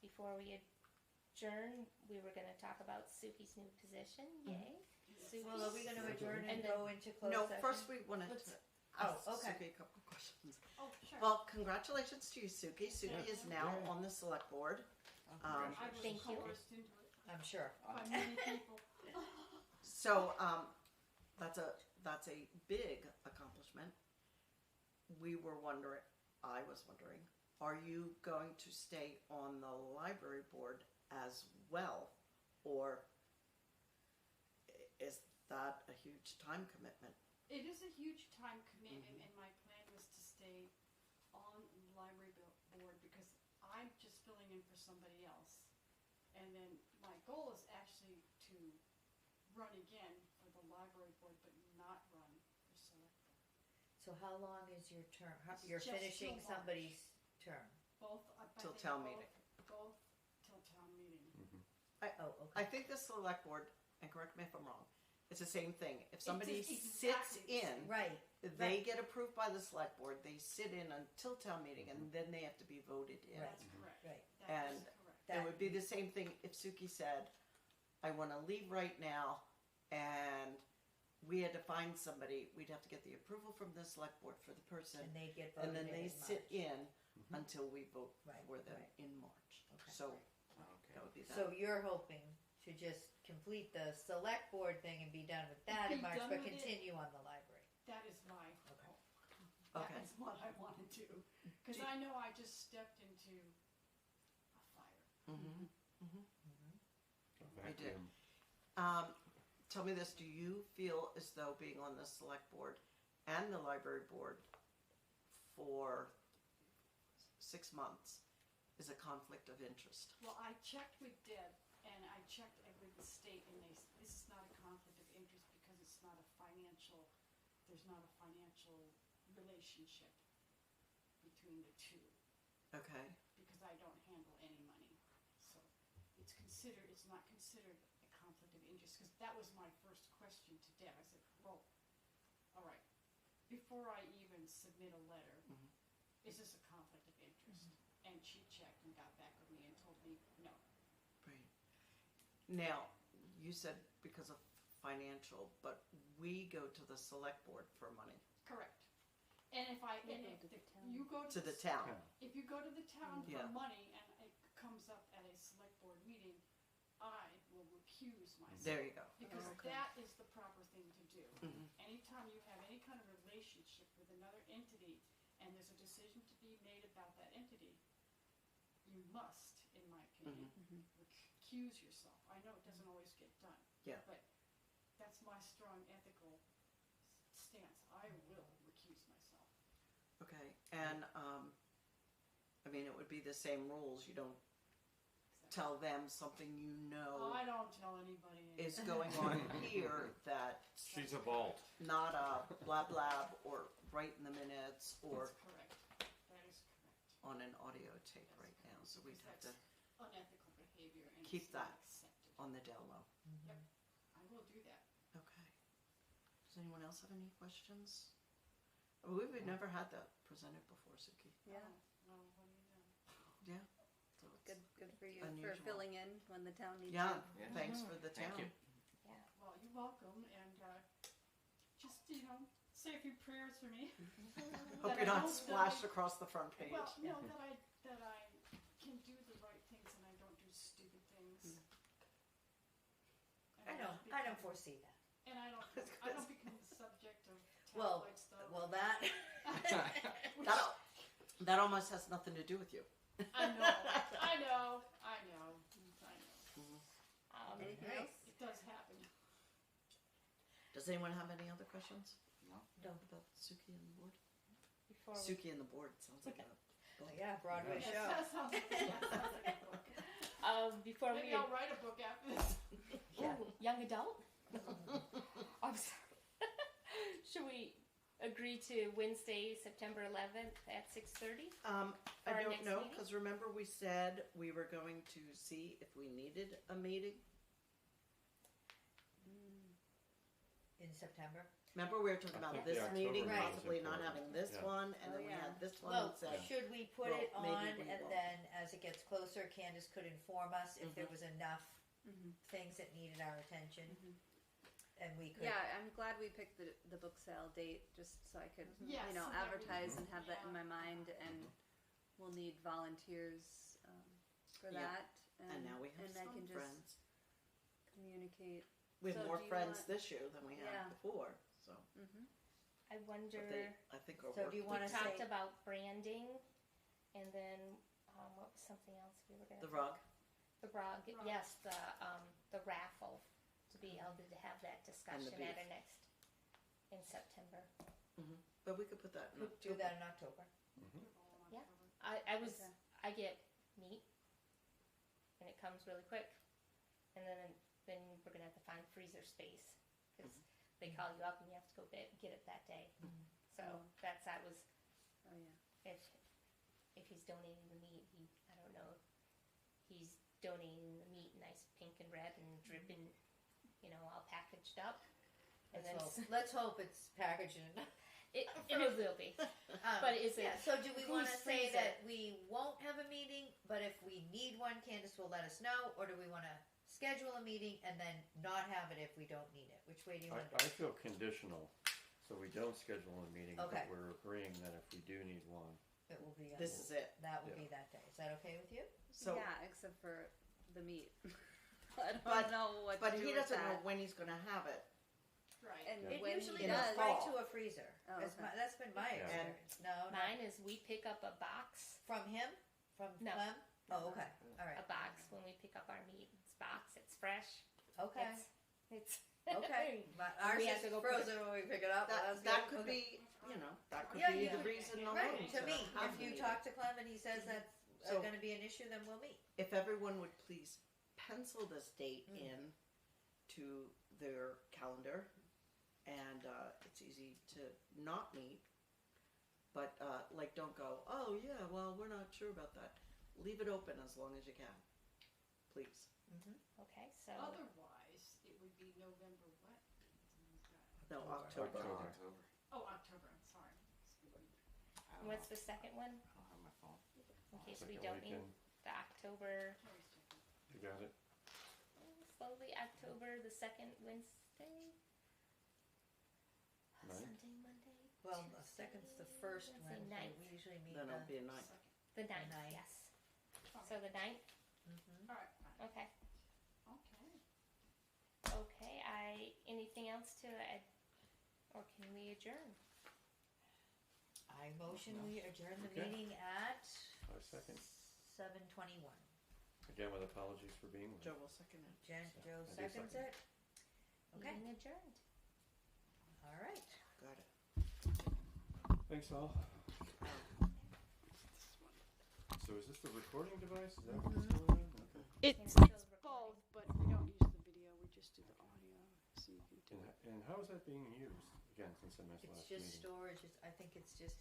Speaker 4: before we adjourn, we were gonna talk about Suki's new position, yay. Suki.
Speaker 1: Well, are we gonna adjourn and
Speaker 4: And then-
Speaker 1: go into closed
Speaker 5: No,
Speaker 1: session?
Speaker 5: first we wanted
Speaker 4: Let's-
Speaker 5: to
Speaker 1: Oh,
Speaker 5: ask
Speaker 1: okay.
Speaker 5: Suki a couple of questions.
Speaker 2: Oh, sure.
Speaker 5: Well, congratulations to you, Suki. Suki
Speaker 6: Yeah.
Speaker 5: is now
Speaker 7: Yeah.
Speaker 5: on the select board.
Speaker 2: I was
Speaker 4: Thank you.
Speaker 2: coerced into it
Speaker 1: I'm sure.
Speaker 2: by many people.
Speaker 5: So that's a big accomplishment. I was wondering, are you going to stay on the library board as well, or is that a huge time commitment?
Speaker 2: It is a huge time commitment, and my plan was to stay on the library board because I'm just filling in for somebody else. And then my goal is actually to run again for the library board, but not run for select board.
Speaker 1: So how long is your term?
Speaker 2: It's
Speaker 1: You're
Speaker 2: just
Speaker 1: finishing
Speaker 2: till March.
Speaker 1: somebody's term.
Speaker 2: Both,
Speaker 5: Till
Speaker 2: I think
Speaker 5: town
Speaker 2: both-
Speaker 5: meeting.
Speaker 2: Both till town meeting.
Speaker 1: Oh,
Speaker 5: I
Speaker 1: okay.
Speaker 5: think the select board, and correct me if I'm wrong, it's the same thing. If somebody
Speaker 2: It's
Speaker 5: sits
Speaker 2: exactly the
Speaker 5: in,
Speaker 1: Right.
Speaker 5: they get approved by the select board, they sit in until town meeting, and then they have to be voted in.
Speaker 1: Right.
Speaker 2: That's correct.
Speaker 1: Right.
Speaker 2: That is
Speaker 5: And-
Speaker 2: correct.
Speaker 5: It would be the same thing if Suki said, I want to leave right now, and we had to find somebody, we'd have to get the approval from the select board for the person,
Speaker 1: And they get voted
Speaker 5: and then they
Speaker 1: in
Speaker 5: sit
Speaker 1: March.
Speaker 5: in until we vote
Speaker 1: Right,
Speaker 5: for them
Speaker 1: right.
Speaker 5: in March.
Speaker 1: Okay.
Speaker 5: So
Speaker 6: Okay.
Speaker 5: that would be that.
Speaker 1: So you're hoping to just complete the select board thing and be done with that in
Speaker 2: Be
Speaker 1: March,
Speaker 2: done
Speaker 1: but
Speaker 2: with it.
Speaker 1: continue on the library.
Speaker 2: That is my
Speaker 1: Okay.
Speaker 2: hope. That
Speaker 5: Okay.
Speaker 2: is what I want to do. Because
Speaker 5: Do-
Speaker 2: I know I just stepped into a fire.
Speaker 5: Mhm. I did.
Speaker 7: Vacuum.
Speaker 5: Tell me this, do you feel as though being on the select board and the library board for 6 months is a conflict of interest?
Speaker 2: Well, I checked with Deb, and I checked with the state, and this is not a conflict of interest because it's not a financial, there's not a financial relationship between the two,
Speaker 5: Okay.
Speaker 2: because I don't handle any money. So it's not considered a conflict of interest, because that was my first question to Deb. I said, well, all right, before I even submit a letter, is this a conflict of interest? And she checked and got back with me and told me no.
Speaker 5: Right. Now, you said because of financial, but we go to the select board for money,
Speaker 2: Correct. And if I,
Speaker 3: You
Speaker 2: and
Speaker 3: go
Speaker 2: if
Speaker 3: to the town.
Speaker 2: you go
Speaker 5: to the town.
Speaker 2: if you go to the town for
Speaker 5: Yeah.
Speaker 2: money and it comes up at a select board meeting, I will recuse myself.
Speaker 5: There you go.
Speaker 2: Because
Speaker 3: Okay.
Speaker 2: that is the proper thing to do.
Speaker 5: Mhm.
Speaker 2: Anytime you have any kind of relationship with another entity and there's a decision to be made about that entity, you must, in my opinion, recuse yourself. I know it doesn't always get done.
Speaker 5: Yeah.
Speaker 2: But that's my strong ethical stance. I will recuse myself.
Speaker 5: Okay, and, I mean, it would be the same rules, you don't tell them something you know
Speaker 2: I don't tell anybody.
Speaker 5: is going on here that
Speaker 7: She's a vault.
Speaker 5: not a blah blah or write in the minutes or
Speaker 2: That's correct. That is correct.
Speaker 5: on an audio tape right now, so we'd have to
Speaker 2: Unethical behavior and
Speaker 5: keep
Speaker 2: it's not
Speaker 5: that
Speaker 2: accepted.
Speaker 5: on the down low.
Speaker 2: I will do that.
Speaker 5: Okay. Does anyone else have any questions? We've never had that presented before, Suki.
Speaker 3: Yeah,
Speaker 2: Oh, well, what do you know?
Speaker 5: Yeah. So it's
Speaker 3: good for you
Speaker 5: unusual.
Speaker 3: for filling in when the town needs
Speaker 5: Yeah,
Speaker 3: you.
Speaker 6: Yeah.
Speaker 5: thanks for the
Speaker 6: Thank
Speaker 5: town.
Speaker 6: you.
Speaker 2: Well, you're welcome, and just say a few prayers for me.
Speaker 5: Hope
Speaker 2: That
Speaker 5: you're
Speaker 2: I
Speaker 5: not
Speaker 2: don't-
Speaker 5: splashed across the front page.
Speaker 2: Well, no, that I can do the right things and I don't do stupid things. And
Speaker 1: I don't
Speaker 2: become-
Speaker 1: foresee that.
Speaker 2: And I don't become the subject of
Speaker 1: Well,
Speaker 2: tabloid stuff.
Speaker 1: Well, that,
Speaker 5: That almost has nothing to do with you.
Speaker 2: I know.
Speaker 3: Anything
Speaker 1: Nice.
Speaker 3: else?
Speaker 2: It does happen.
Speaker 5: Does anyone have any other questions?
Speaker 6: No.
Speaker 5: About Suki and the board?
Speaker 4: Before we,
Speaker 5: Suki and the board sounds like a book.
Speaker 1: yeah, Broadway
Speaker 2: That
Speaker 1: show.
Speaker 2: sounds like a book.
Speaker 4: before
Speaker 2: Maybe
Speaker 4: we,
Speaker 2: I'll write a book after this.
Speaker 1: Yeah.
Speaker 4: Ooh, young adult. I'm sorry. Should we agree to Wednesday, September 11th at 6:30?
Speaker 5: I
Speaker 4: our
Speaker 5: don't
Speaker 4: next
Speaker 5: know,
Speaker 4: meeting?
Speaker 5: because remember we said we were going to see if we needed a meeting?
Speaker 1: In September?
Speaker 5: Remember we were talking about
Speaker 7: think
Speaker 5: this
Speaker 7: the October
Speaker 5: meeting,
Speaker 1: meeting is
Speaker 5: possibly not
Speaker 7: important.
Speaker 5: having this
Speaker 7: Yeah.
Speaker 5: one, and
Speaker 3: Oh,
Speaker 5: then we
Speaker 3: yeah.
Speaker 5: had this one
Speaker 1: Well,
Speaker 5: and said,
Speaker 1: should we put
Speaker 5: well,
Speaker 1: it
Speaker 5: maybe
Speaker 1: on
Speaker 5: we
Speaker 1: and
Speaker 5: won't.
Speaker 1: then as it gets closer, Candace could inform us if there was enough
Speaker 3: Mhm.
Speaker 1: things that needed our attention?
Speaker 3: Mhm.
Speaker 1: And we could,
Speaker 3: Yeah, I'm glad we picked the book sale date just so I could,
Speaker 2: Yes,
Speaker 3: you know,
Speaker 2: so that we-
Speaker 3: advertise and have that in
Speaker 2: Yeah.
Speaker 3: my mind, and we'll need volunteers for
Speaker 5: Yeah.
Speaker 3: that,
Speaker 5: and now we have
Speaker 3: and I
Speaker 5: some
Speaker 3: can just
Speaker 5: friends.
Speaker 3: communicate.
Speaker 5: We have
Speaker 3: So
Speaker 5: more
Speaker 3: do you
Speaker 5: friends
Speaker 3: want-
Speaker 5: this year than we had
Speaker 3: Yeah.
Speaker 5: before, so,
Speaker 3: Mm-hmm.
Speaker 4: I wonder.
Speaker 5: but they, I think are
Speaker 1: So do
Speaker 5: working.
Speaker 1: you wanna
Speaker 4: we talked
Speaker 1: say-
Speaker 4: about branding, and then what was something else we were going to
Speaker 5: The rug,
Speaker 4: The rug,
Speaker 2: Rug.
Speaker 4: yes, the raffle, to be able to have that discussion
Speaker 5: beef.
Speaker 4: at our next, in September.
Speaker 5: but we could put that in
Speaker 1: we'll do that in October.
Speaker 4: Yeah. I was,
Speaker 3: Okay.
Speaker 4: I get meat, and it comes really quick, and then we're gonna have to find freezer space, because they call you up and you have to go get it that day. So
Speaker 3: Oh.
Speaker 4: I was,
Speaker 3: Oh yeah.
Speaker 4: if he's donating the meat, I don't know, he's donating the meat nice pink and red and dripping, all packaged up. And
Speaker 1: Let's hope it's packaged enough.
Speaker 4: it will be. But is it-
Speaker 1: Yeah, so do we
Speaker 4: whose
Speaker 1: wanna say
Speaker 4: freezer?
Speaker 1: that we won't have a meeting, but if we need one, Candace will let us know, or do we wanna schedule a meeting and then not have it if we don't need it? Which way do you wanna
Speaker 7: I feel conditional, so we don't schedule a meeting,
Speaker 1: Okay.
Speaker 7: but we're agreeing that if we do need one,
Speaker 1: It will be,
Speaker 5: this is it.
Speaker 1: that will
Speaker 7: Yeah.
Speaker 1: be that day. Is that okay with you?
Speaker 5: So,
Speaker 3: Yeah, except for the meat. I don't
Speaker 5: But-
Speaker 3: know what
Speaker 5: but
Speaker 3: to do
Speaker 5: he
Speaker 3: with
Speaker 5: doesn't know
Speaker 3: that.
Speaker 5: when he's gonna have it.
Speaker 2: Right.
Speaker 3: And
Speaker 1: It
Speaker 3: when
Speaker 1: usually
Speaker 3: he
Speaker 5: in the
Speaker 1: goes
Speaker 3: does,
Speaker 1: right
Speaker 5: fall.
Speaker 1: to a freezer.
Speaker 3: Oh, okay.
Speaker 1: That's been my
Speaker 7: Yeah.
Speaker 1: experience. No,
Speaker 4: Mine is we pick up a box,
Speaker 1: from him? From
Speaker 4: No.
Speaker 1: Clem? Oh, okay, alright,
Speaker 4: a box when we pick up our meat. It's box, it's fresh.
Speaker 1: okay,
Speaker 4: It's
Speaker 1: okay. Ours
Speaker 4: We have
Speaker 1: is
Speaker 4: to go put
Speaker 1: frozen when we pick it up, well, that's
Speaker 5: That
Speaker 1: good.
Speaker 5: could
Speaker 1: Okay.
Speaker 5: be, that could
Speaker 1: Yeah,
Speaker 5: be
Speaker 1: you
Speaker 5: the
Speaker 1: could-
Speaker 5: reason alone
Speaker 1: Right, to
Speaker 5: to
Speaker 1: me,
Speaker 5: have
Speaker 1: if
Speaker 5: the
Speaker 1: you
Speaker 5: meeting.
Speaker 1: talk to Clem and he says that's
Speaker 5: So-
Speaker 1: gonna be an issue, then we'll meet.
Speaker 5: If everyone would please pencil this date
Speaker 1: Mm.
Speaker 5: in to their calendar, and it's easy to not meet, but don't go, oh yeah, well we're not sure about that. Leave it open as long as you can, please.
Speaker 4: okay. So
Speaker 2: Otherwise, it would be November what?
Speaker 5: No,
Speaker 1: October.
Speaker 5: October.
Speaker 6: October.
Speaker 2: Oh, October, I'm sorry. Excuse me.
Speaker 6: I don't
Speaker 4: what's
Speaker 6: know.
Speaker 4: the second one?
Speaker 6: I don't have my phone.
Speaker 4: In case we
Speaker 7: second
Speaker 4: don't need
Speaker 7: weekend,
Speaker 4: the October.
Speaker 2: Always checking.
Speaker 7: you got it?
Speaker 4: Slowly, October the second Wednesday.
Speaker 7: Ninth?
Speaker 4: Sunday, Monday.
Speaker 1: Well, the
Speaker 4: Tuesday,
Speaker 1: second's the first
Speaker 4: Wednesday,
Speaker 1: Wednesday,
Speaker 4: ninth.
Speaker 1: we usually meet
Speaker 5: Then it'll
Speaker 1: the,
Speaker 5: be a night.
Speaker 2: Second.
Speaker 4: The ninth,
Speaker 1: ninth.
Speaker 4: yes. So the ninth.
Speaker 1: Mhm.
Speaker 2: All right.
Speaker 4: Okay.
Speaker 2: Okay.
Speaker 4: Okay. Anything else to add, or can we adjourn?
Speaker 1: I motion we adjourn the
Speaker 7: Okay.
Speaker 1: meeting at
Speaker 7: 5 seconds.
Speaker 1: 7:21.
Speaker 7: Again, with apologies for being late.
Speaker 5: Joe will second it.
Speaker 1: Joe
Speaker 7: I do
Speaker 1: seconds
Speaker 7: second.
Speaker 1: it. Okay,
Speaker 4: Meeting adjourned.
Speaker 1: all right.
Speaker 5: Got it.
Speaker 7: Thanks all. So is this the recording device? Is that what's
Speaker 1: Mm-hmm.
Speaker 7: going on? Okay.
Speaker 2: It's
Speaker 4: still recording.
Speaker 2: both, but we don't use the video, we just do the audio, so you can do it.
Speaker 7: And how is that being used? Again, since I missed
Speaker 1: It's
Speaker 7: last
Speaker 1: just
Speaker 7: meeting.
Speaker 1: storage, I think it's just